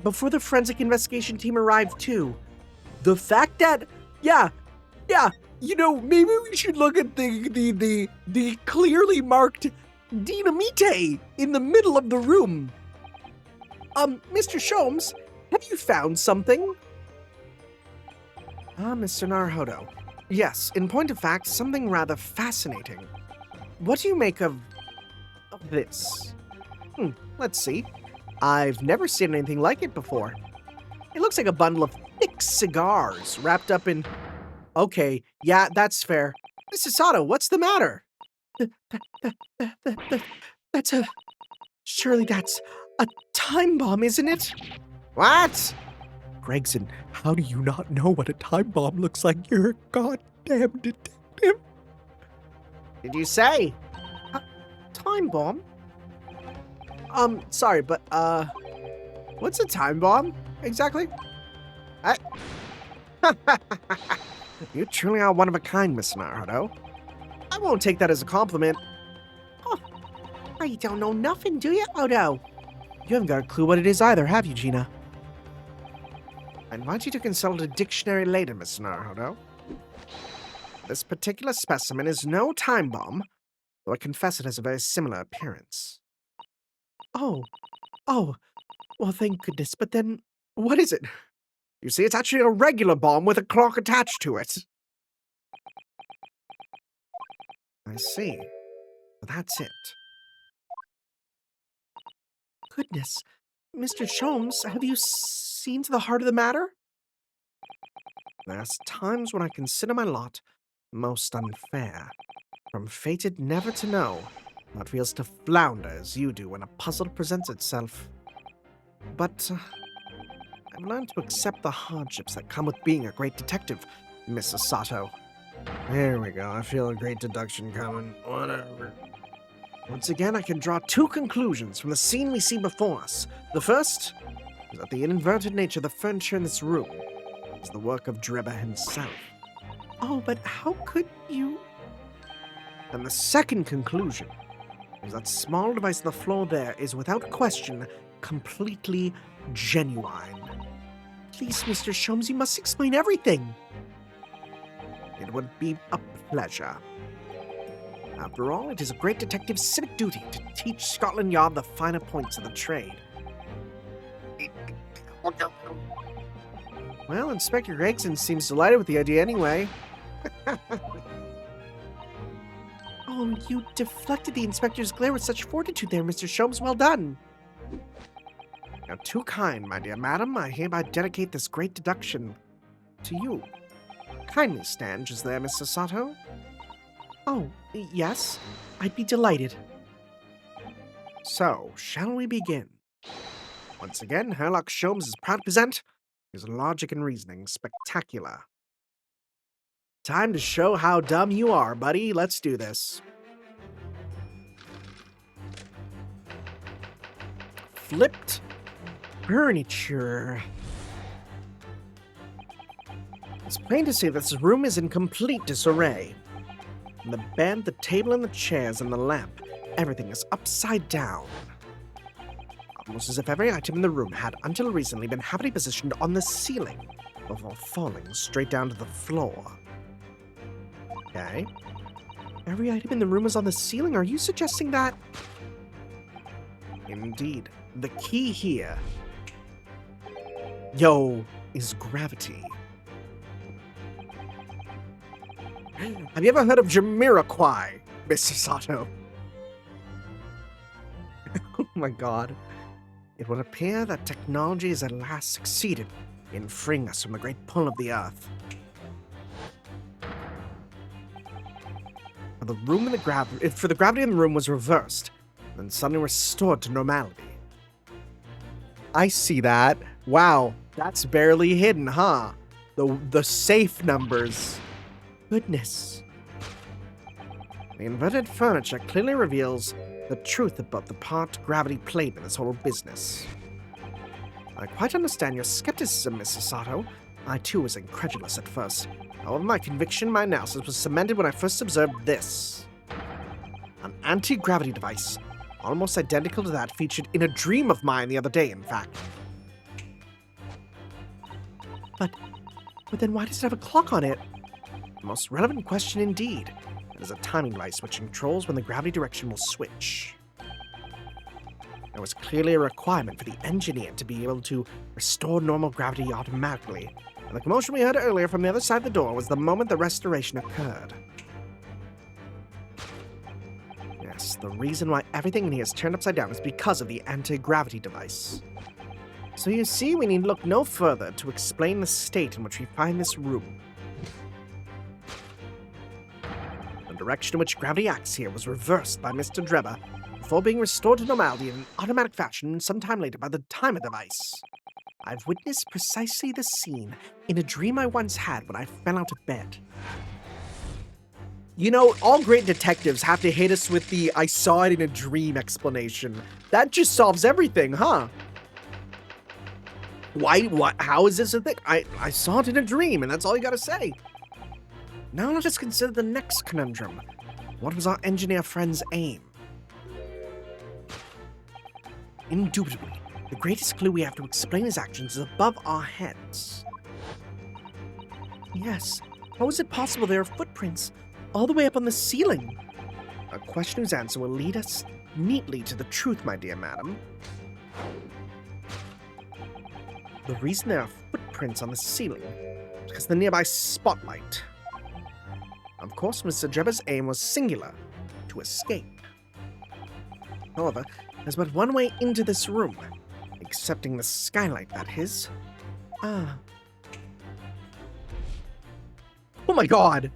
before the forensic investigation team arrive too. The fact that, yeah, maybe we should look at the clearly marked dynamite in the middle of the room. Mr. Sholmes, have you found something? Mr. Naruhodo. Yes, in point of fact, something rather fascinating. What do you make of this? Let's see. I've never seen anything like it before. It looks like a bundle of thick cigars wrapped up in... Okay, yeah, that's fair. Mrs. Sato, what's the matter? That's a... Surely that's a time bomb, isn't it? What? Gregson, how do you not know what a time bomb looks like? You're a goddamn detective. Did you say? Time bomb? Sorry, but, what's a time bomb, exactly? You truly are one of a kind, Miss Naruhodo. I won't take that as a compliment. Oh, you don't know nothing, do you, Odo? You haven't got a clue what it is either, have you, Gina? I invite you to consult a dictionary later, Miss Naruhodo. This particular specimen is no time bomb, though I confess it has a very similar appearance. Oh, well, thank goodness, but then, what is it? You see, it's actually a regular bomb with a clock attached to it. I see. That's it. Goodness. Mr. Sholmes, have you seen to the heart of the matter? There's times when I consider my lot most unfair. From fated never to know how it feels to flounder as you do when a puzzle presents itself. But I've learned to accept the hardships that come with being a great detective, Mrs. Sato. There we go. I feel a great deduction coming. Whatever. Once again, I can draw two conclusions from the scene we see before us. The first is that the inverted nature of the furniture in this room is the work of Drebber himself. Oh, but how could you... And the second conclusion is that small device on the floor there is without question completely genuine. Please, Mr. Sholmes, you must explain everything. It would be a pleasure. After all, it is a great detective's civic duty to teach Scotland Yard the finer points of the trade. Well, Inspector Gregson seems delighted with the idea anyway. Oh, you deflected the inspector's glare with such fortitude there, Mr. Sholmes. Well done. You're too kind, my dear madam. I hereby dedicate this great deduction to you. Kindly stand just there, Mr. Sato. Oh, yes. I'd be delighted. So, shall we begin? Once again, Herlock Sholmes is proud to present his logic and reasoning spectacular. Time to show how dumb you are, buddy. Let's do this. Flipped furniture. It's plain to see that this room is in complete disarray. The bed, the table, and the chairs, and the lamp, everything is upside down. Almost as if every item in the room had, until recently, been happily positioned on the ceiling before falling straight down to the floor. Okay. Every item in the room is on the ceiling? Are you suggesting that? Indeed. The key here, is gravity. Have you ever heard of Jamiroquai, Mr. Sato? Oh my god. It would appear that technology has at last succeeded in freeing us from the great pull of the earth. For the gravity in the room was reversed, then suddenly restored to normality. I see that. Wow, that's barely hidden, huh? The safe numbers. Goodness. The inverted furniture clearly reveals the truth about the part gravity played in this whole business. I quite understand your skepticism, Mrs. Sato. I too was incredulous at first. However, my conviction, my analysis was cemented when I first observed this. An anti-gravity device, almost identical to that featured in a dream of mine the other day, in fact. But then why does it have a clock on it? Most relevant question indeed. It is a timing device which controls when the gravity direction will switch. There was clearly a requirement for the engineer to be able to restore normal gravity automatically, and the commotion we heard earlier from the other side of the door was the moment the restoration occurred. Yes, the reason why everything in here is turned upside down is because of the anti-gravity device. So you see, we need look no further to explain the state in which we find this room. The direction in which gravity acts here was reversed by Mr. Drebber before being restored to normality in an automatic fashion sometime later by the timer device. I've witnessed precisely the scene in a dream I once had when I fell out of bed. You know, all great detectives have to hit us with the "I saw it in a dream" explanation. That just solves everything, huh? How is this a thing? I saw it in a dream, and that's all you gotta say. Now let us consider the next conundrum. What was our engineer friend's aim? Indubitably, the greatest clue we have to explain his actions is above our heads. Yes, how is it possible there are footprints all the way up on the ceiling? A question whose answer will lead us neatly to the truth, my dear madam. The reason there are footprints footprints on the ceiling because of the nearby spotlight. Of course, Mr. Drebber's aim was singular, to escape. However, there's but one way into this room, excepting the skylight, that is. Ah. Oh my god!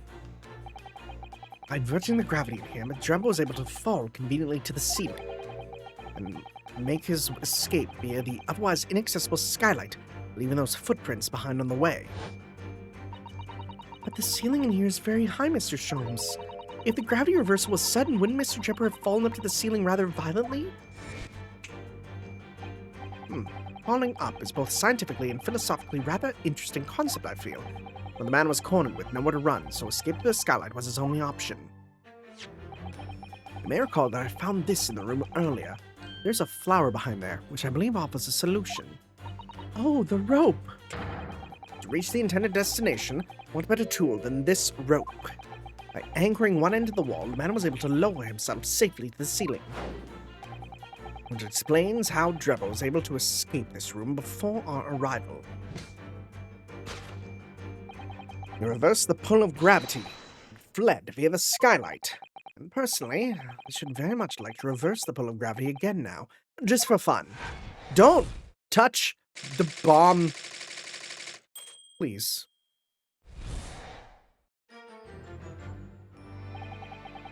By inverting the gravity in here, Drebber was able to fall conveniently to the ceiling and make his escape via the otherwise inaccessible skylight, leaving those footprints behind on the way. But the ceiling in here is very high, Mr. Sholmes. If the gravity reversal was sudden, wouldn't Mr. Drebber have fallen up to the ceiling rather violently? Falling up is both scientifically and philosophically rather interesting concept, I feel. When the man was cornered with nowhere to run, so escape to the skylight was his only option. You may recall that I found this in the room earlier. There's a flower behind there, which I believe offers a solution. Oh, the rope! To reach the intended destination, what better tool than this rope? By anchoring one end of the wall, the man was able to lower himself safely to the ceiling. Which explains how Drebber was able to escape this room before our arrival. He reversed the pull of gravity and fled via the skylight. And personally, I should very much like to reverse the pull of gravity again now, just for fun. Don't touch the bomb, please.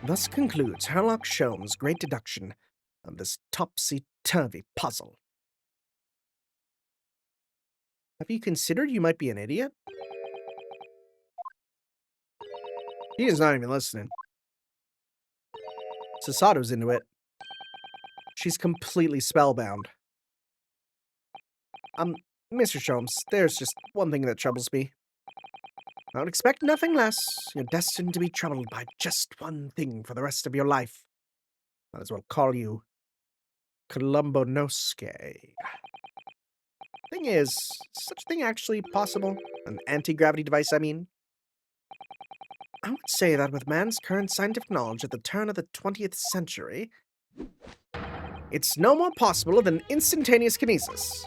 Thus concludes Sherlock Sholmes' great deduction of this topsy-turvy puzzle. Have you considered you might be an idiot? Gina's not even listening. Sasato's into it. She's completely spellbound. Mr. Sholmes, there's just one thing that troubles me. I would expect nothing less. You're destined to be troubled by just one thing for the rest of your life. Might as well call you Columbo Nosce. Thing is such a thing actually possible? An anti-gravity device, I mean? I would say that with man's current scientific knowledge at the turn of the 20th century, it's no more possible than instantaneous kinesis.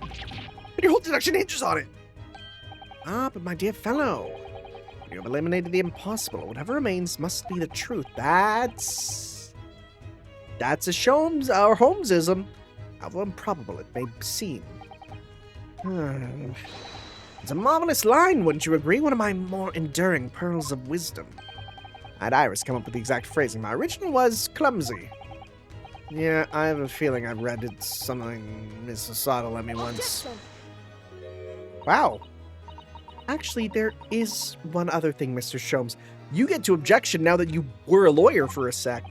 But your whole deduction hinges on it! Ah, but my dear fellow, you have eliminated the impossible. Whatever remains must be the truth. That's a Sholmes, or Holmesism, however improbable it may seem. It's a marvelous line, wouldn't you agree? One of my more enduring pearls of wisdom. I had Iris come up with the exact phrasing. My original was clumsy. Yeah, I have a feeling I've read it something Miss Sasato let me once. Wow. Actually, there is one other thing, Mr. Sholmes. You get to objection now that you were a lawyer for a sec.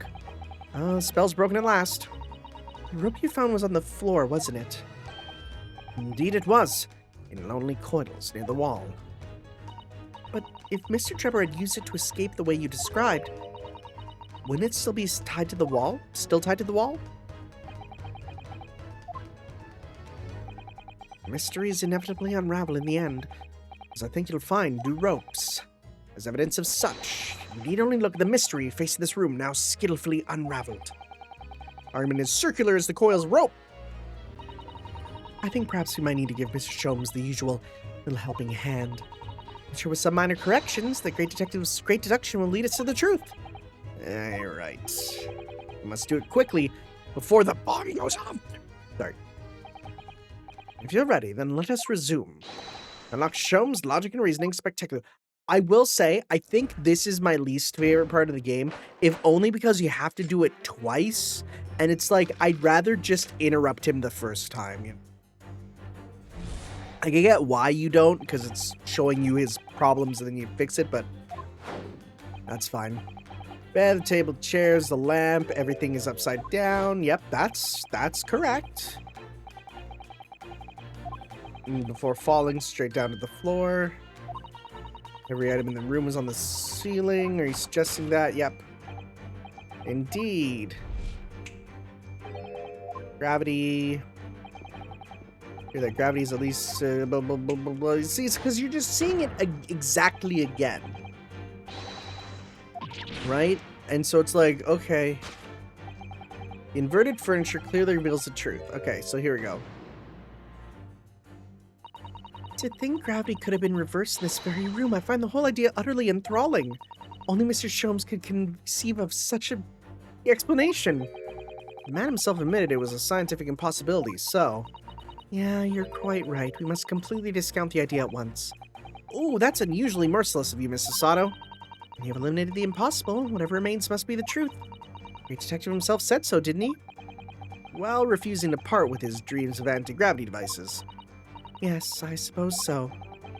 Spell's broken at last. The rope you found was on the floor, wasn't it? Indeed it was, in lonely coils near the wall. But if Mr. Drebber had used it to escape the way you described, wouldn't it still be tied to the wall? Still tied to the wall? Mysteries inevitably unravel in the end, as I think you'll find new ropes. As evidence of such, you need only look at the mystery facing this room, now skillfully unraveled. Argument is circular as the coil's rope. I think perhaps we might need to give Mr. Sholmes the usual little helping hand. I'm sure with some minor corrections, the great detective's great deduction will lead us to the truth. You're right. We must do it quickly before the bomb goes off. Sorry. If you're ready, then let us resume. Unlock Sholmes' logic and reasoning spectacular. I will say, I think this is my least favorite part of the game, if only because you have to do it twice, and it's like, I'd rather just interrupt him the first time. You know? I can get why you don't, because it's showing you his problems and then you fix it, but that's fine. Bed, the table, chairs, the lamp, everything is upside down. Yep, that's correct. And before falling straight down to the floor. Every item in the room is on the ceiling. Are you suggesting that? Yep. Indeed. Gravity. Here, that gravity is at least... See, it's because you're just seeing it exactly again. Right? And so it's like, okay. Inverted furniture clearly reveals the truth. Okay, so here we go. To think gravity could have been reversed in this very room, I find the whole idea utterly enthralling. Only Mr. Sholmes could conceive of such an explanation. The man himself admitted it was a scientific impossibility, so... Yeah, you're quite right. We must completely discount the idea at once. Oh, that's unusually merciless of you, Mrs. Sato. You have eliminated the impossible. Whatever remains must be the truth. The great detective himself said so, didn't he? While refusing to part with his dreams of anti-gravity devices. Yes, I suppose so.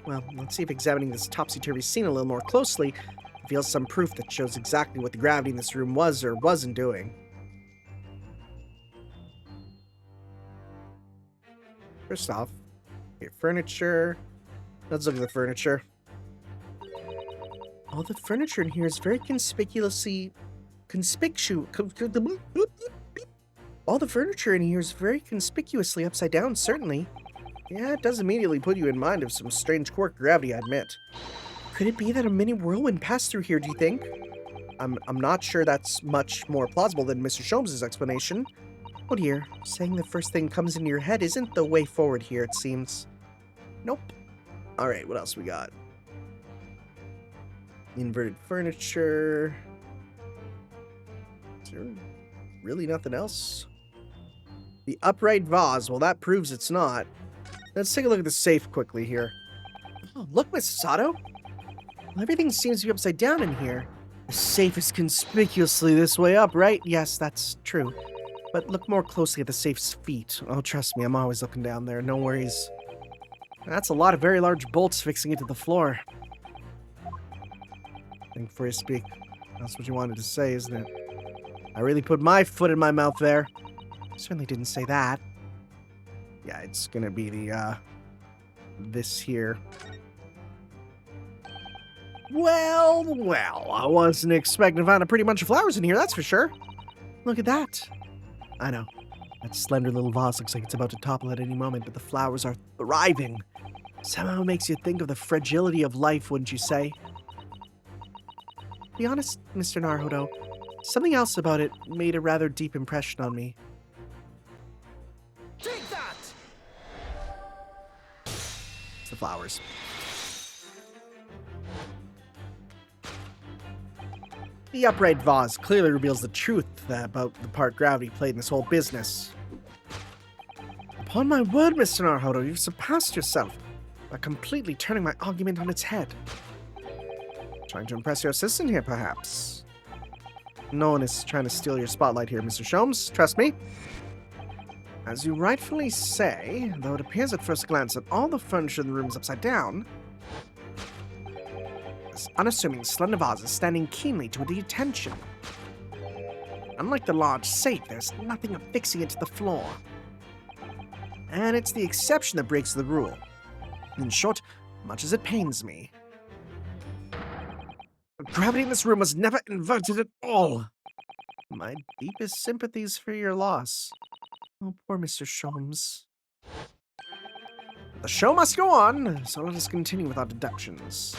Well, let's see if examining this topsy-turvy scene a little more closely reveals some proof that shows exactly what the gravity in this room was or wasn't doing. First off, your furniture. Let's look at the furniture. All the furniture in here is very all the furniture in here is very conspicuously upside down, certainly. Yeah, it does immediately put you in mind of some strange quirk of gravity, I admit. Could it be that a mini whirlwind passed through here, do you think? I'm not sure that's much more plausible than Mr. Sholmes' explanation. Oh dear, saying the first thing comes into your head isn't the way forward here, it seems. Nope. Alright, what else we got? Inverted furniture. Is there really nothing else? The upright vase, well that proves it's not. Let's take a look at the safe quickly here. Oh, look, Miss Sato. Well, everything seems to be upside down in here. The safe is conspicuously this way up, right? Yes, that's true. But look more closely at the safe's feet. Oh, trust me, I'm always looking down there. No worries. That's a lot of very large bolts fixing it to the floor. Think before you speak. That's what you wanted to say, isn't it? I really put my foot in my mouth there. Certainly didn't say that. Yeah, it's gonna be the, this here. Well, I wasn't expecting to find a pretty bunch of flowers in here, that's for sure. Look at that. I know. That slender little vase looks like it's about to topple at any moment, but the flowers are thriving. Somehow it makes you think of the fragility of life, wouldn't you say? To be honest, Mr. Naruhodo, something else about it made a rather deep impression on me. Take that! It's the flowers. The upright vase clearly reveals the truth about the part gravity played in this whole business. Upon my word, Mr. Naruhodo, you've surpassed yourself by completely turning my argument on its head. Trying to impress your assistant here, perhaps? No one is trying to steal your spotlight here, Mr. Sholmes. Trust me. As you rightfully say, though it appears at first glance that all the furniture in the room is upside down, this unassuming slender vase is standing keenly to the attention. Unlike the large safe, there's nothing affixing it to the floor. And it's the exception that breaks the rule. In short, much as it pains me, the gravity in this room was never inverted at all. My deepest sympathies for your loss. Oh, poor Mr. Sholmes. The show must go on, so let us continue with our deductions.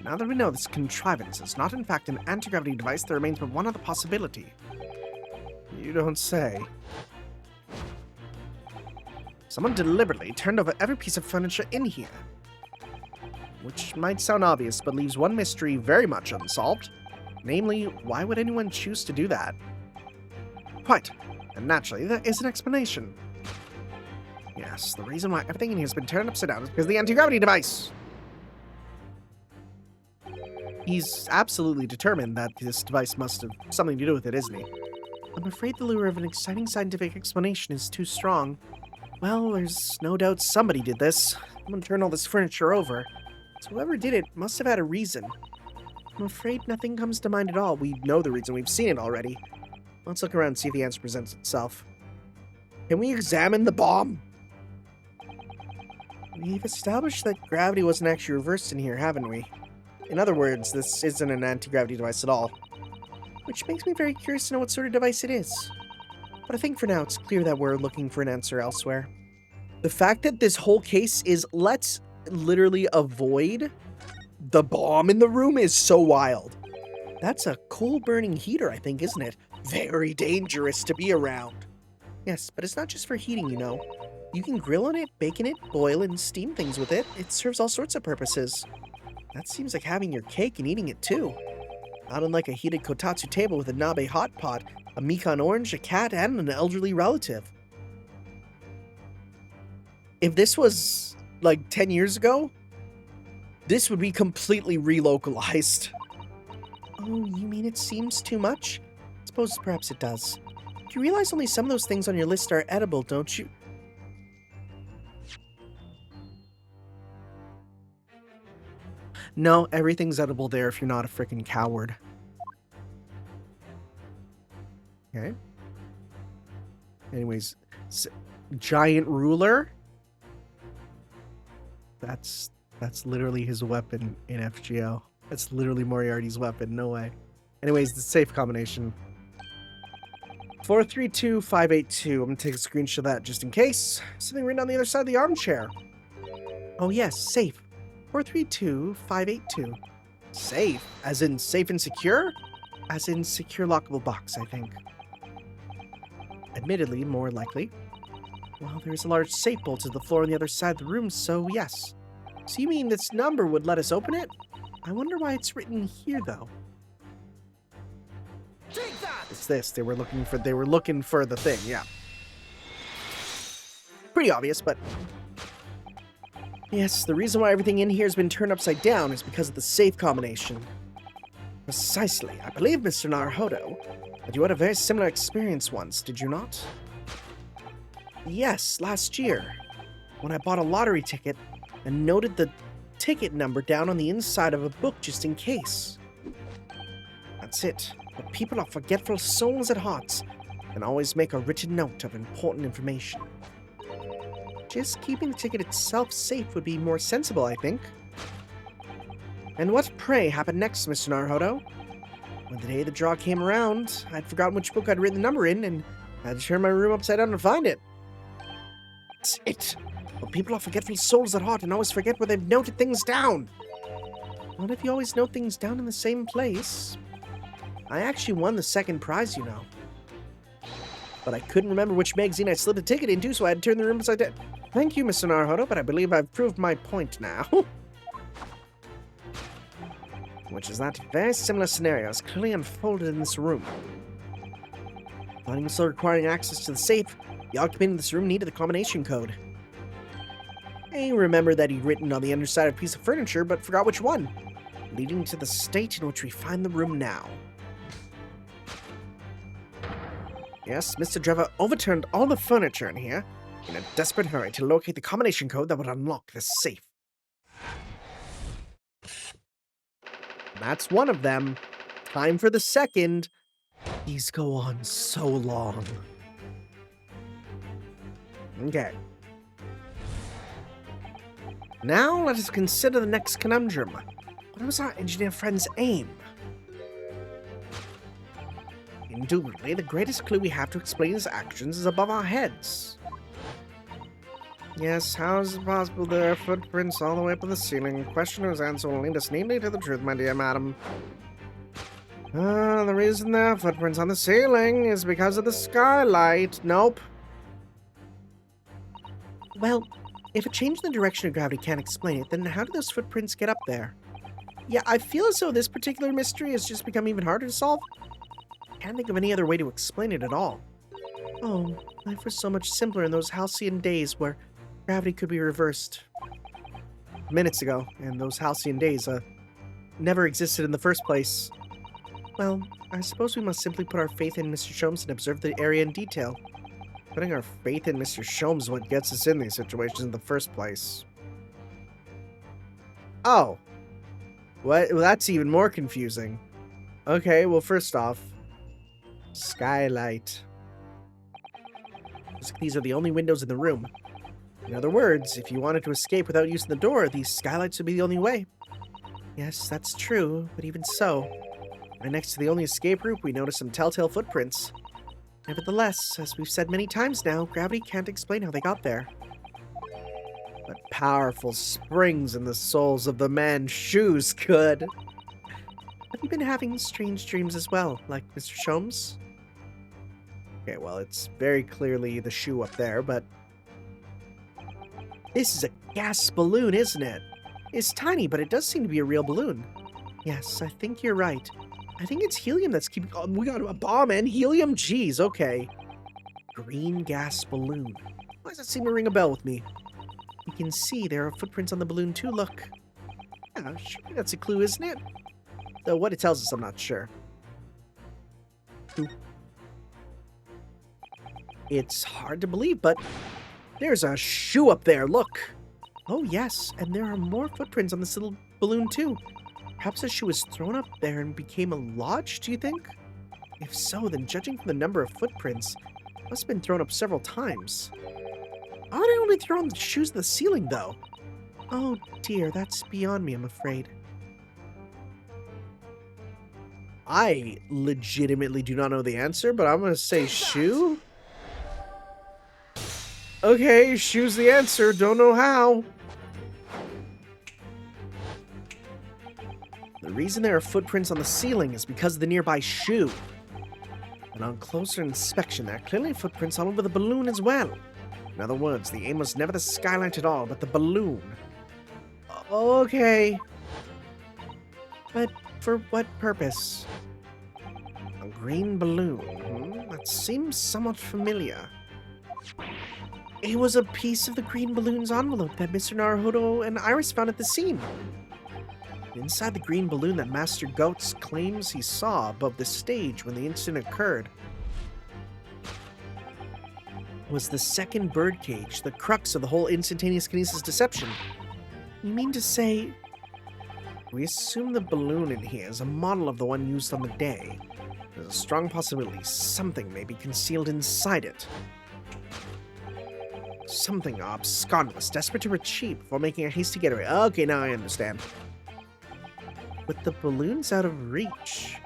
Now that we know this contrivance is not in fact an anti-gravity device, there remains but one other possibility. You don't say. Someone deliberately turned over every piece of furniture in here. Which might sound obvious, but leaves one mystery very much unsolved. Namely, why would anyone choose to do that? Quite. And naturally, there is an explanation. Yes, the reason why everything in here has been turned upside down is because of the anti-gravity device. He's absolutely determined that this device must have something to do with it, isn't he? I'm afraid the lure of an exciting scientific explanation is too strong. Well, there's no doubt somebody did this. I'm gonna turn all this furniture over. So whoever did it must have had a reason. I'm afraid nothing comes to mind at all. We know the reason. We've seen it already. Let's look around and see if the answer presents itself. Can we examine the bomb? We've established that gravity wasn't actually reversed in here, haven't we? In other words, this isn't an anti-gravity device at all. Which makes me very curious to know what sort of device it is. But I think for now it's clear that we're looking for an answer elsewhere. The fact that this whole case is let's literally avoid the bomb in the room is so wild. That's a coal-burning heater, I think, isn't it? Very dangerous to be around. Yes, but it's not just for heating, you know. You can grill on it, bake in it, boil and steam things with it. It serves all sorts of purposes. That seems like having your cake and eating it too. Not unlike a heated kotatsu table with a nabe hot pot, a mikan orange, a cat, and an elderly relative. If this was like 10 years ago, this would be completely relocalized. Oh, you mean it seems too much? I suppose perhaps it does. You realize only some of those things on your list are edible, don't you? No, everything's edible there if you're not a freaking coward. Okay. Anyways, giant ruler. That's literally his weapon in FGO. That's literally Moriarty's weapon. No way. Anyways, the safe combination. 432582. I'm gonna take a screenshot of that just in case. Something written on the other side of the armchair. Oh yes, safe. 432582. Safe? As in safe and secure? As in secure lockable box, I think. Admittedly, more likely. Well, there is a large safe bolted to the floor on the other side of the room, so yes. So you mean this number would let us open it? I wonder why it's written here, though. Take that! It's this. They were looking for the thing, yeah. Pretty obvious, but... Yes, the reason why everything in here has been turned upside down is because of the safe combination. Precisely. I believe, Mr. Naruhodo, that you had a very similar experience once, did you not? Yes, last year, when I bought a lottery ticket and noted the ticket number down on the inside of a book just in case. That's it. But people are forgetful souls at heart and always make a written note of important information. Just keeping the ticket itself safe would be more sensible, I think. And what, pray, happened next, Mr. Naruhodo? When the day of the draw came around, I'd forgotten which book I'd written the number in, and I had to turn my room upside down to find it. That's it. But people are forgetful souls at heart and always forget where they've noted things down. What if you always note things down in the same place? I actually won the second prize, you know. But I couldn't remember which magazine I slipped a ticket into, so I had to turn the room upside down. Thank you, Mr. Naruhodo, but I believe I've proved my point now. Which is that very similar scenario is clearly unfolded in this room. Finding still requiring access to the safe, the occupant of this room needed the combination code. I remember that he'd written on the underside of a piece of furniture, but forgot which one, leading to the state in which we find the room now. Yes, Mr. Drebber overturned all the furniture in here in a desperate hurry to locate the combination code that would unlock the safe. That's one of them. Time for the second. These go on so long. Okay. Now let us consider the next conundrum. What was our engineer friend's aim? Indubitably, the greatest clue we have to explain his actions is above our heads. Yes, how is it possible there are footprints all the way up in the ceiling? Question whose answer will lead us neatly to the truth, my dear madam. The reason there are footprints on the ceiling is because of the skylight. Nope. Well, if a change in the direction of gravity can't explain it, then how did those footprints get up there? Yeah, I feel as though this particular mystery has just become even harder to solve. I can't think of any other way to explain it at all. Oh, life was so much simpler in those halcyon days where gravity could be reversed. Minutes ago, and those halcyon days, never existed in the first place. Well, I suppose we must simply put our faith in Mr. Sholmes and observe the area in detail. Putting our faith in Mr. Sholmes is what gets us in these situations in the first place. Oh. What? Well, that's even more confusing. Okay, well, first off, skylight. These are the only windows in the room. In other words, if you wanted to escape without using the door, these skylights would be the only way. Yes, that's true, but even so, right next to the only escape route, we notice some telltale footprints. Nevertheless, as we've said many times now, gravity can't explain how they got there. But powerful springs in the soles of the man's shoes could. Have you been having strange dreams as well, like Mr. Sholmes? Okay, well, it's very clearly the shoe up there, but This is a gas balloon, isn't it? It's tiny, but it does seem to be a real balloon. Yes, I think you're right. I think it's helium that's keeping... Oh, we got a bomb and helium? Jeez, okay. Green gas balloon. Why does that seem to ring a bell with me? You can see there are footprints on the balloon too, look. Yeah, sure, that's a clue, isn't it? Though what it tells us, I'm not sure. Ooh. It's hard to believe, but there's a shoe up there, look. Oh yes, and there are more footprints on this little balloon too. Perhaps a shoe was thrown up there and became a lodge, do you think? If so, then judging from the number of footprints, it must have been thrown up several times. Why would I only throw on the shoes to the ceiling, though? Oh dear, that's beyond me, I'm afraid. I legitimately do not know the answer, but I'm going to say shoe. Okay, shoe's the answer. Don't know how. The reason there are footprints on the ceiling is because of the nearby shoe. And on closer inspection, there are clearly footprints all over the balloon as well. In other words, the aim was never the skylight at all, but the balloon. Okay. But for what purpose? A green balloon. That seems somewhat familiar. It was a piece of the green balloon's envelope that Mr. Naruhodo and Iris found at the scene. Inside the green balloon that Master Goats claims he saw above the stage when the incident occurred was the second birdcage, the crux of the whole instantaneous kinesis deception. You mean to say... We assume the balloon in here is a model of the one used on the day. There's a strong possibility something may be concealed inside it. Something our abscond was desperate to retrieve before making a hasty getaway. Okay, now I understand. But the balloon's out of reach.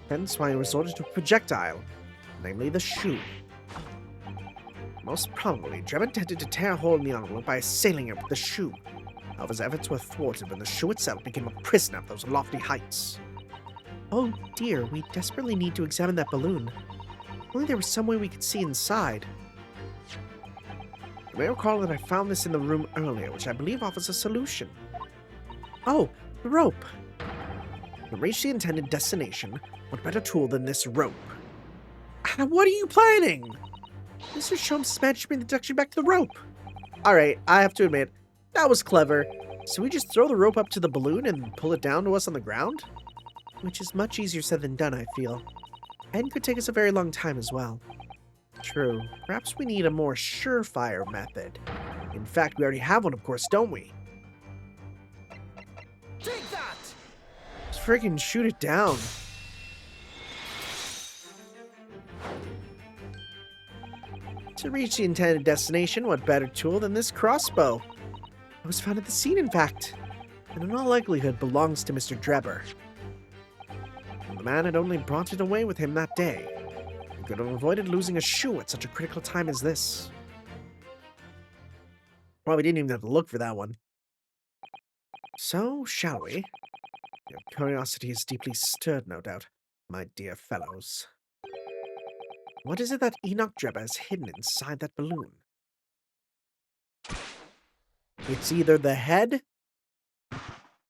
Hence why I resorted to a projectile, namely the shoe. Most probably, Drebber intended to tear a hole in the envelope by assailing it with the shoe. However, his efforts were thwarted when the shoe itself became a prisoner of those lofty heights. Oh dear, we desperately need to examine that balloon. If only there was some way we could see inside. You may recall that I found this in the room earlier, which I believe offers a solution. Oh, the rope. To reach the intended destination, what better tool than this rope? What are you planning? Mr. Sholmes managed to bring the deduction back to the rope. Alright, I have to admit, that was clever. So we just throw the rope up to the balloon and pull it down to us on the ground? Which is much easier said than done, I feel. And could take us a very long time as well. True. Perhaps we need a more surefire method. In fact, we already have one, of course, don't we? Take that! Let's friggin' shoot it down. To reach the intended destination, what better tool than this crossbow? It was found at the scene, in fact, and in all likelihood belongs to Mr. Drebber. The man had only brought it away with him that day. He could have avoided losing a shoe at such a critical time as this. Probably didn't even have to look for that one. So, shall we? Your curiosity is deeply stirred, no doubt, my dear fellows. What is it that Enoch Drebber has hidden inside that balloon? It's either the head...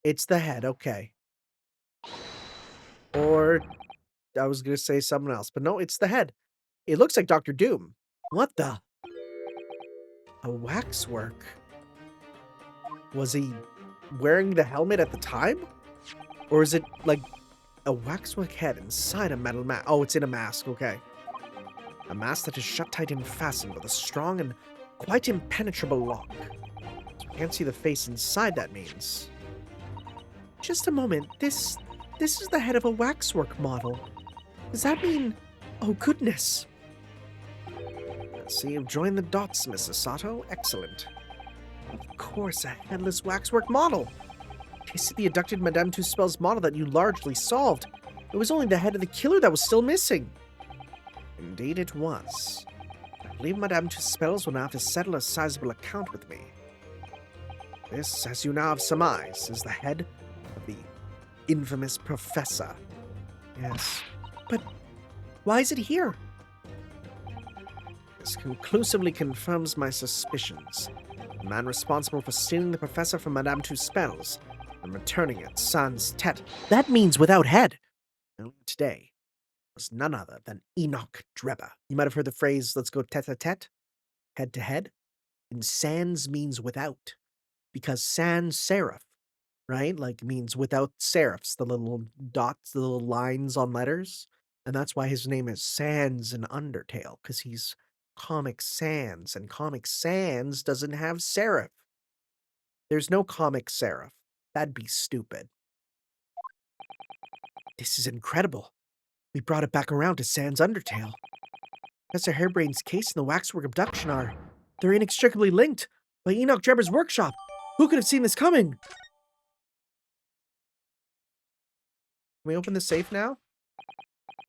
It's the head, okay. Or... I was going to say something else, but no, it's the head. It looks like Dr. Doom. What the? A waxwork? Was he wearing the helmet at the time? Or is it like a waxwork head inside a metal mask? Oh, it's in a mask, okay. A mask that is shut tight and fastened with a strong and quite impenetrable lock. So we can't see the face inside, that means. Just a moment, this is the head of a waxwork model. Does that mean... Oh, goodness. I see you've joined the dots, Mrs. Sato. Excellent. Of course, a headless waxwork model. This is the abducted Madame Tusspells model that you largely solved. It was only the head of the killer that was still missing. Indeed it was. I believe Madame Tusspells will now have to settle a sizable account with me. This, as you now have surmised, is the head of the infamous professor. Yes. But why is it here? This conclusively confirms my suspicions. The man responsible for stealing the professor from Madame Tusspells and returning it sans tête. That means without head. Earlier today was none other than Enoch Drebber. You might have heard the phrase, let's go tête-à-tête, head to head. And sans means without, because sans serif, right? Like means without serifs, the little dots, the little lines on letters. And that's why his name is Sans in Undertale, because he's Comic Sans, and Comic Sans doesn't have serif. There's no Comic Serif. That'd be stupid. This is incredible. We brought it back around to Sans Undertale. Professor Hairbrain's case and the waxwork abduction they're inextricably linked by Enoch Drebber's workshop. Who could have seen this coming? Can we open the safe now?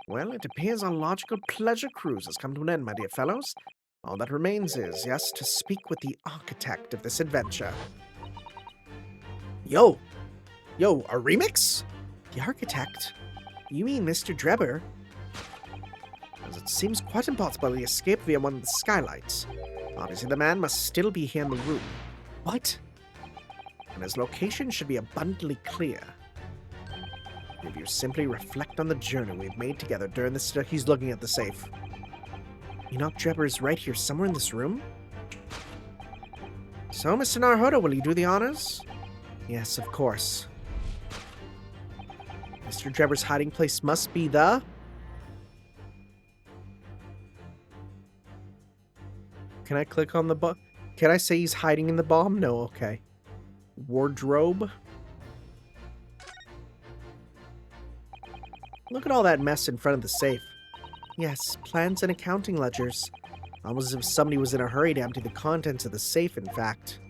Well, it appears our logical pleasure cruise has come to an end, my dear fellows. All that remains is, yes, to speak with the architect of this adventure. Yo, a remix? The architect? You mean Mr. Drebber? As it seems quite impossible he escaped via one of the skylights. Obviously, the man must still be here in the room. What? And his location should be abundantly clear. If you simply reflect on the journey we've made together during this... He's looking at the safe. Enoch Drebber is right here somewhere in this room? So, Mr. Naruhodo, will you do the honors? Yes, of course. Mr. Drebber's hiding place must be the... Can I click on the Can I say he's hiding in the bomb? No, okay. Wardrobe. Look at all that mess in front of the safe. Yes, plans and accounting ledgers. Almost as if somebody was in a hurry to empty the contents of the safe, in fact.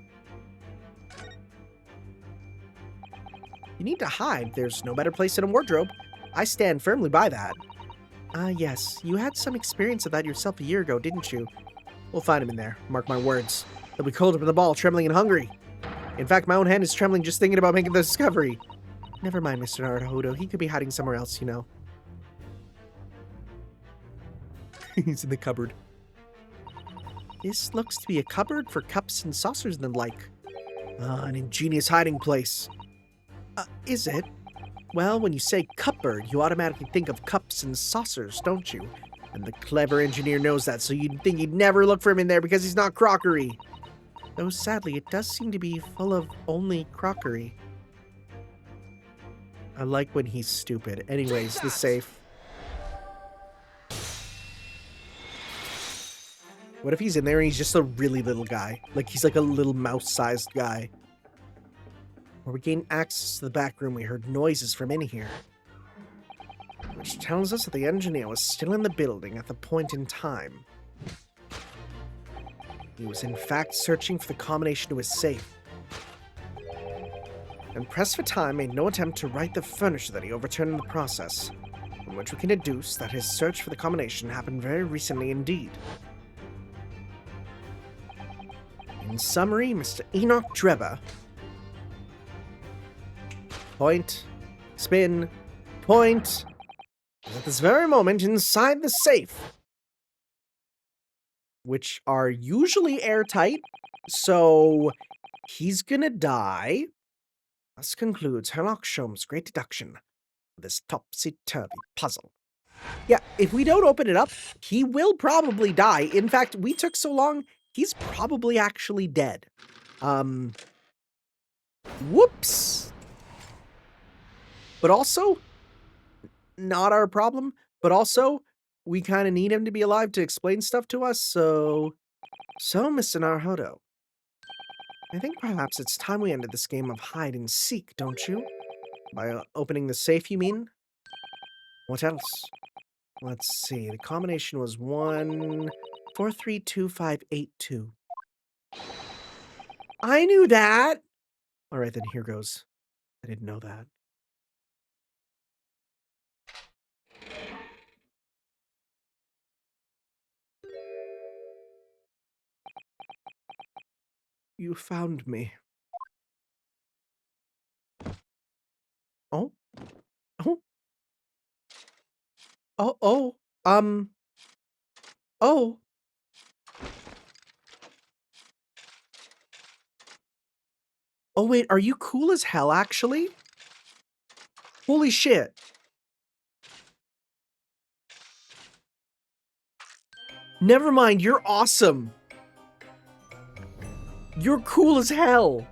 You need to hide. There's no better place than a wardrobe. I stand firmly by that. Yes. You had some experience of that yourself a year ago, didn't you? We'll find him in there. Mark my words. He'll be coiled up in the ball, trembling and hungry. In fact, my own hand is trembling just thinking about making the discovery. Never mind, Mr. Naruhodo. He could be hiding somewhere else, you know. He's in the cupboard. This looks to be a cupboard for cups and saucers and the like. An ingenious hiding place. Is it? Well, when you say cupboard, you automatically think of cups and saucers, don't you? And the clever engineer knows that, so you'd think he'd never look for him in there because he's not crockery. Though sadly, it does seem to be full of only crockery. I like when he's stupid. Anyways, the safe. What if he's in there and he's just a really little guy? Like he's like a little mouse-sized guy. When we gained access to the back room, we heard noises from in here, which tells us that the engineer was still in the building at the point in time. He was in fact searching for the combination to his safe, and pressed for time made no attempt to right the furniture that he overturned in the process, from which we can deduce that his search for the combination happened very recently indeed. In summary, Mr. Enoch Drebber... Point, spin, point, is at this very moment inside the safe, which are usually airtight, so he's gonna die. Thus concludes Sherlock Sholmes' great deduction of this topsy-turvy puzzle. Yeah, if we don't open it up, he will probably die. In fact, we took so long, he's probably actually dead. Whoops. But also, not our problem. But also, we kind of need him to be alive to explain stuff to us, so... So, Mr. Naruhodo, I think perhaps it's time we ended this game of hide and seek, don't you? By opening the safe, you mean? What else? Let's see, the combination was 1432582. I knew that! Alright, then here goes. I didn't know that. You found me. Oh? Oh? Oh, oh, oh. Oh wait, are you cool as hell, actually? Holy shit. Never mind, you're awesome. You're cool as hell.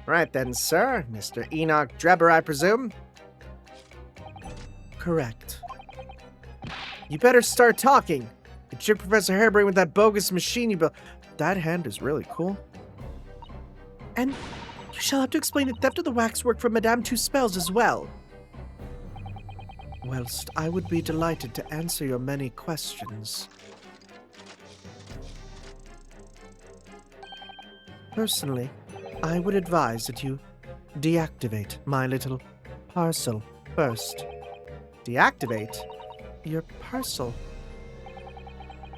Right then, sir. Mr. Enoch Drebber, I presume? Correct. You better start talking. You tricked Professor Harebrain with that bogus machine you built. That hand is really cool. And you shall have to explain the theft of the waxwork from Madame Tusspells as well. Whilst I would be delighted to answer your many questions. Personally, I would advise that you deactivate my little parcel first. Deactivate? Your parcel?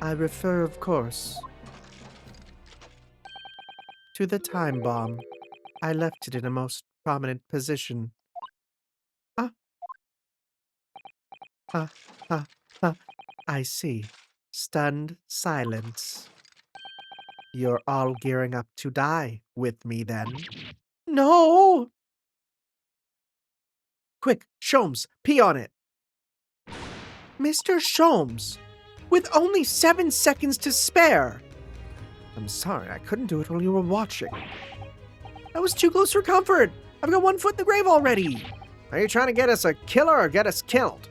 I refer, of course, to the time bomb. I left it in a most prominent position. Ah, ah, ah, ah. I see. Stunned silence. You're all gearing up to die with me, then? No! Quick, Sholmes, pee on it! Mr. Sholmes, with only 7 seconds to spare! I'm sorry, I couldn't do it while you were watching. I was too close for comfort! I've got 1 foot in the grave already! Are you trying to get us a killer or get us killed?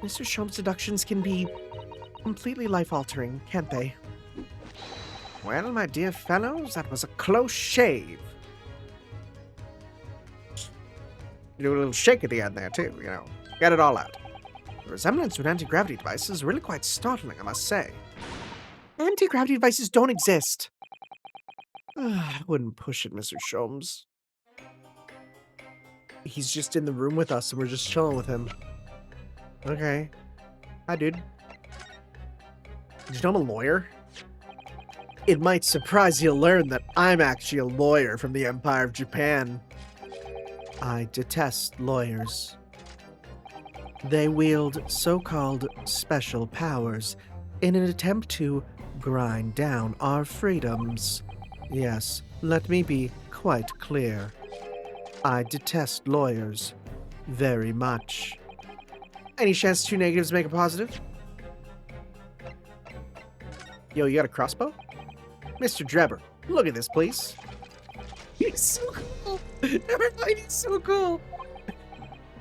Mr. Sholmes' deductions can be completely life-altering, can't they? Well, my dear fellows, that was a close shave. You do a little shake at the end there, too, you know. Get it all out. The resemblance to an anti-gravity device is really quite startling, I must say. Anti-gravity devices don't exist. I wouldn't push it, Mr. Sholmes. He's just in the room with us and we're just chilling with him. Okay. Hi, dude. Did you know I'm a lawyer? It might surprise you to learn that I'm actually a lawyer from the Empire of Japan. I detest lawyers. They wield so-called special powers in an attempt to grind down our freedoms. Yes, let me be quite clear. I detest lawyers very much. Any chance 2 negatives make a positive? Yo, you got a crossbow? Mr. Drebber, look at this, please. He's so cool. Never mind, he's so cool.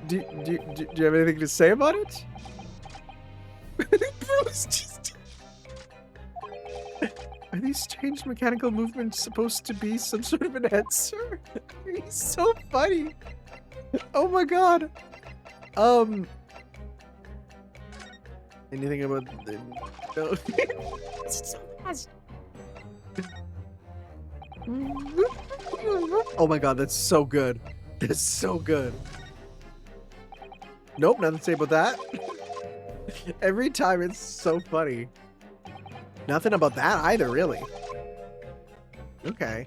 Do you have anything to say about it? Bruce just... Are these strange mechanical movements supposed to be some sort of an answer? He's so funny. Oh my god. Anything about the... No. It's so fast. Oh my god, that's so good. That's so good. Nope, nothing to say about that. Every time it's so funny. Nothing about that either, really. Okay.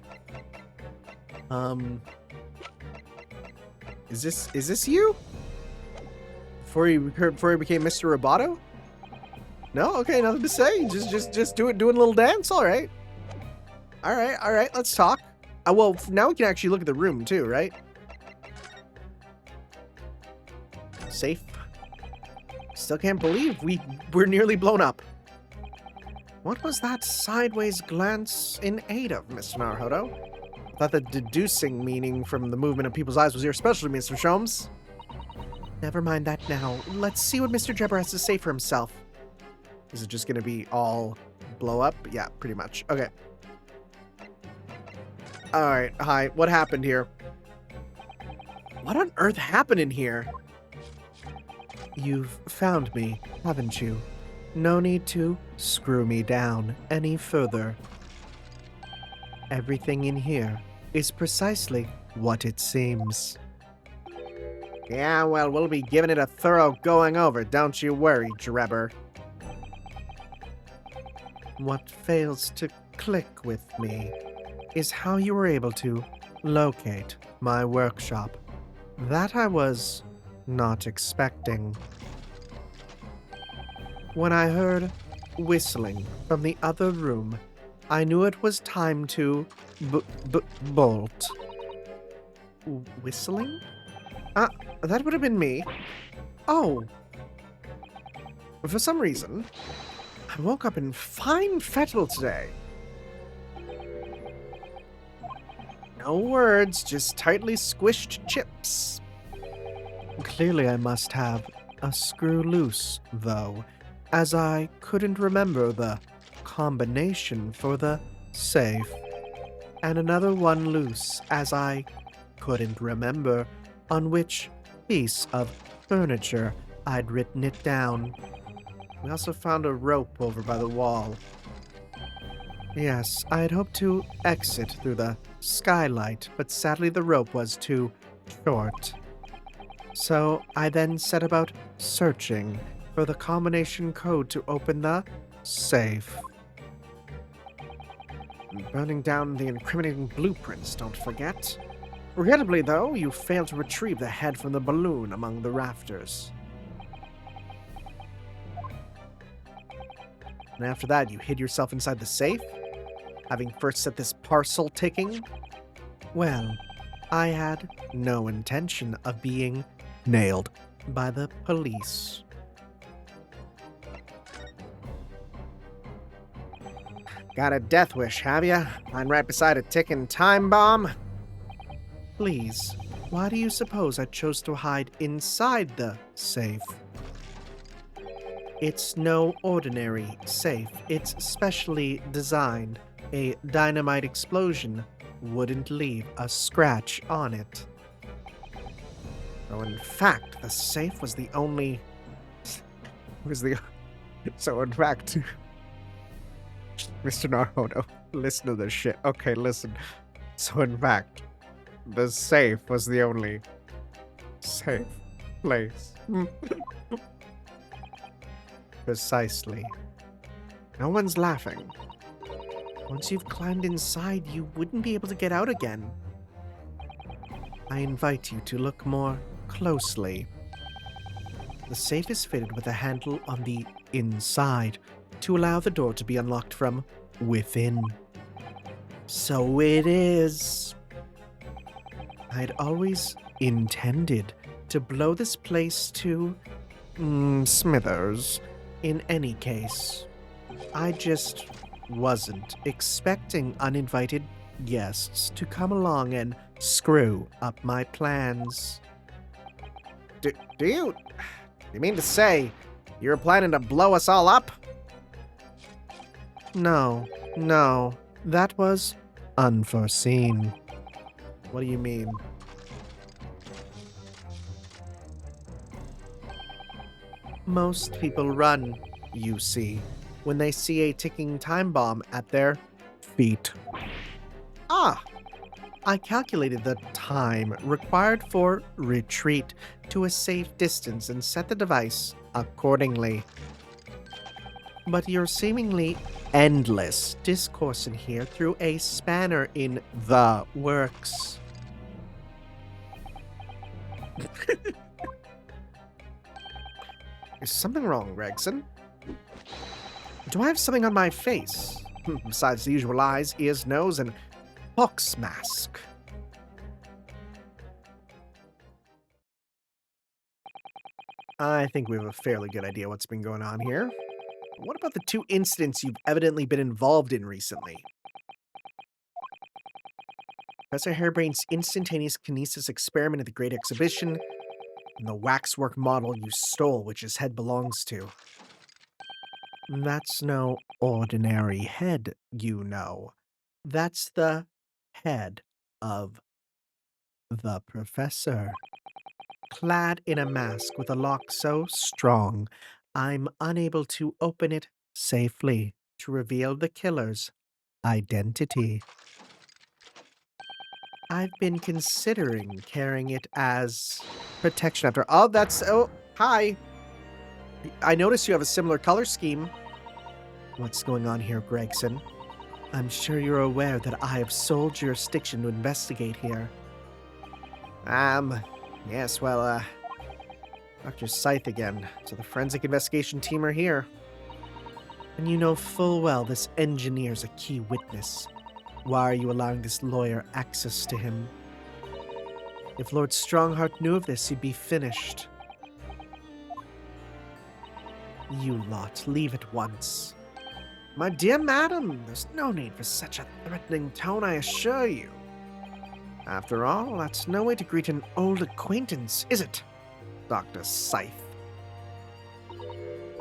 Is this you? Before he became Mr. Roboto? No? Okay, nothing to say. Just doing a little dance? Alright. Alright, let's talk. Well, now we can actually look at the room too, right? Safe. Still can't believe we're nearly blown up. What was that sideways glance in aid of, Mr. Naruhodo? I thought the deducing meaning from the movement of people's eyes was your specialty, Mr. Sholmes. Never mind that now. Let's see what Mr. Drebber has to say for himself. Is it just gonna be all blow up? Yeah, pretty much. Okay. Alright, hi. What happened here? What on earth happened in here? You've found me, haven't you? No need to screw me down any further. Everything in here is precisely what it seems. Yeah, well, we'll be giving it a thorough going over, don't you worry, Drebber. What fails to click with me is how you were able to locate my workshop. That I was not expecting. When I heard whistling from the other room, I knew it was time to bolt. Whistling? That would have been me. Oh. For some reason, I woke up in fine fettle today. No words, just tightly squished chips. Clearly I must have a screw loose, though, as I couldn't remember the combination for the safe, and another one loose, as I couldn't remember on which piece of furniture I'd written it down. We also found a rope over by the wall. Yes, I had hoped to exit through the skylight, but sadly the rope was too short. So I then set about searching for the combination code to open the safe. Burning down the incriminating blueprints, don't forget. Regrettably, though, you failed to retrieve the head from the balloon among the rafters. And after that, you hid yourself inside the safe, having first set this parcel ticking. Well, I had no intention of being nailed by the police. Got a death wish, have ya? Lying right beside a ticking time bomb? Please, why do you suppose I chose to hide inside the safe? It's no ordinary safe. It's specially designed. A dynamite explosion wouldn't leave a scratch on it. So in fact, the safe was the only... So in fact... Mr. Naruto, listen to this shit. Okay, listen. So in fact, the safe was the only safe place. Precisely. No one's laughing. Once you've climbed inside, you wouldn't be able to get out again. I invite you to look more closely. The safe is fitted with a handle on the inside to allow the door to be unlocked from within. So it is. I'd always intended to blow this place to smithers. In any case, I just wasn't expecting uninvited guests to come along and screw up my plans. Do you mean to say you're planning to blow us all up? No, that was unforeseen. What do you mean? Most people run, you see, when they see a ticking time bomb at their feet. I calculated the time required for retreat to a safe distance and set the device accordingly. But your seemingly endless discourse in here threw a spanner in the works. Is something wrong, Gregson? Do I have something on my face? Besides the usual eyes, ears, nose, and pox mask. I think we have a fairly good idea what's been going on here. What about the two incidents you've evidently been involved in recently? Professor Harebrain's instantaneous kinesis experiment at the Great Exhibition, and the waxwork model you stole, which his head belongs to. That's no ordinary head, you know. That's the head of the professor. Clad in a mask with a lock so strong, I'm unable to open it safely to reveal the killer's identity. I've been considering carrying it as protection after... Oh, that's... Oh, hi. I notice you have a similar color scheme. What's going on here, Gregson? I'm sure you're aware that I have sole jurisdiction to investigate here. Yes, well, Dr. Sithe again. So the forensic investigation team are here. And you know full well this engineer's a key witness. Why are you allowing this lawyer access to him? If Lord Strongheart knew of this, he'd be finished. You lot, leave at once. My dear madam, there's no need for such a threatening tone, I assure you. After all, that's no way to greet an old acquaintance, is it, Dr. Sithe?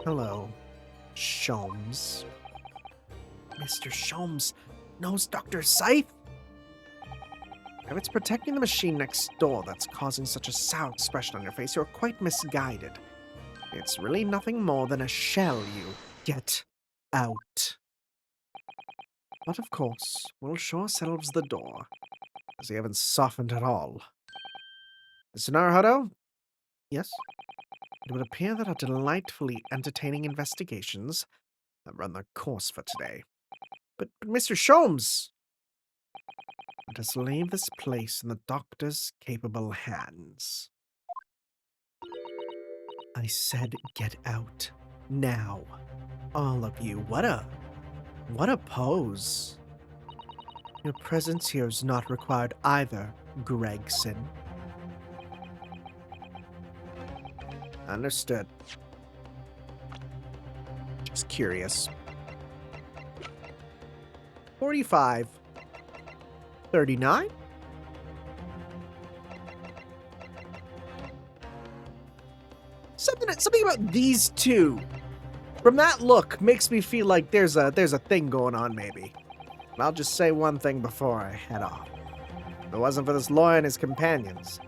Hello, Sholmes. Mr. Sholmes knows Dr. Sithe? If it's protecting the machine next door that's causing such a sour expression on your face, you're quite misguided. It's really nothing more than a shell, you. Get out. But of course, we'll show ourselves the door, as you haven't softened at all. Mr. Naruhodo? Yes? It would appear that our delightfully entertaining investigations have run their course for today. But Mr. Sholmes! Let us leave this place in the doctor's capable hands. I said get out. Now. All of you. What a pose. Your presence here is not required either, Gregson. Understood. Just curious. 45. 39? Something about these two, from that look, makes me feel like there's a thing going on, maybe. And I'll just say one thing before I head off. If it wasn't for this lawyer and his companions,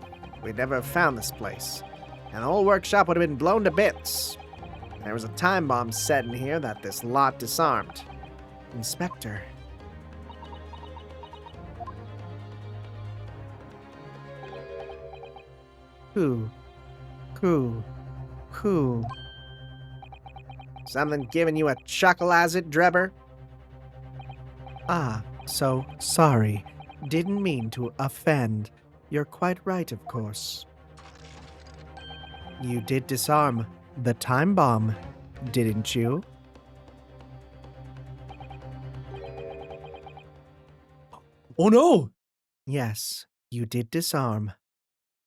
we'd never have found this place, and the whole workshop would have been blown to bits. There was a time bomb set in here that this lot disarmed. Inspector. Who? Something giving you a chuckle, has it, Drebber? Ah, so sorry. Didn't mean to offend. You're quite right, of course. You did disarm the time bomb, didn't you? Oh no! Yes, you did disarm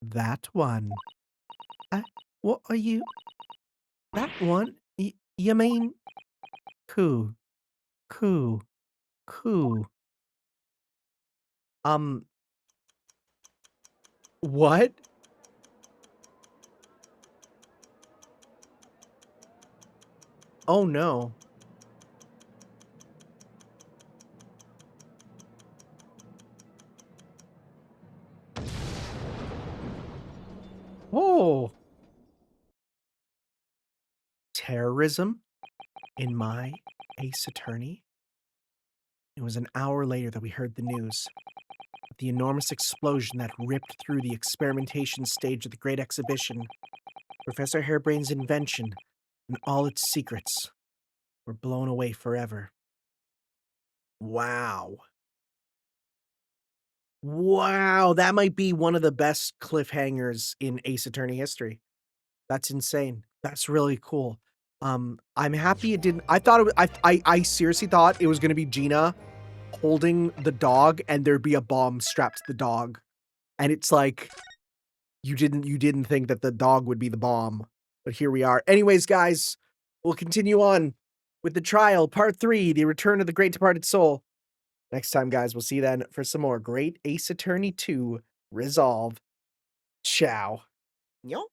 that one. What are you? That one? You mean? Coo. What? Oh no. Oh. Terrorism in my Ace Attorney? It was an hour later that we heard the news. The enormous explosion that ripped through the experimentation stage of the Great Exhibition. Professor Harebrain's invention and all its secrets were blown away forever. Wow. Wow, that might be one of the best cliffhangers in Ace Attorney history. That's insane. That's really cool. I'm happy it didn't. I thought I seriously thought it was gonna be Gina holding the dog and there'd be a bomb strapped to the dog. And it's like you didn't think that the dog would be the bomb. But here we are. Anyways, guys, we'll continue on with the trial, part 3, the return of the great departed soul. Next time, guys, we'll see you then for some more Great Ace Attorney 2 Resolve. Ciao. Yo.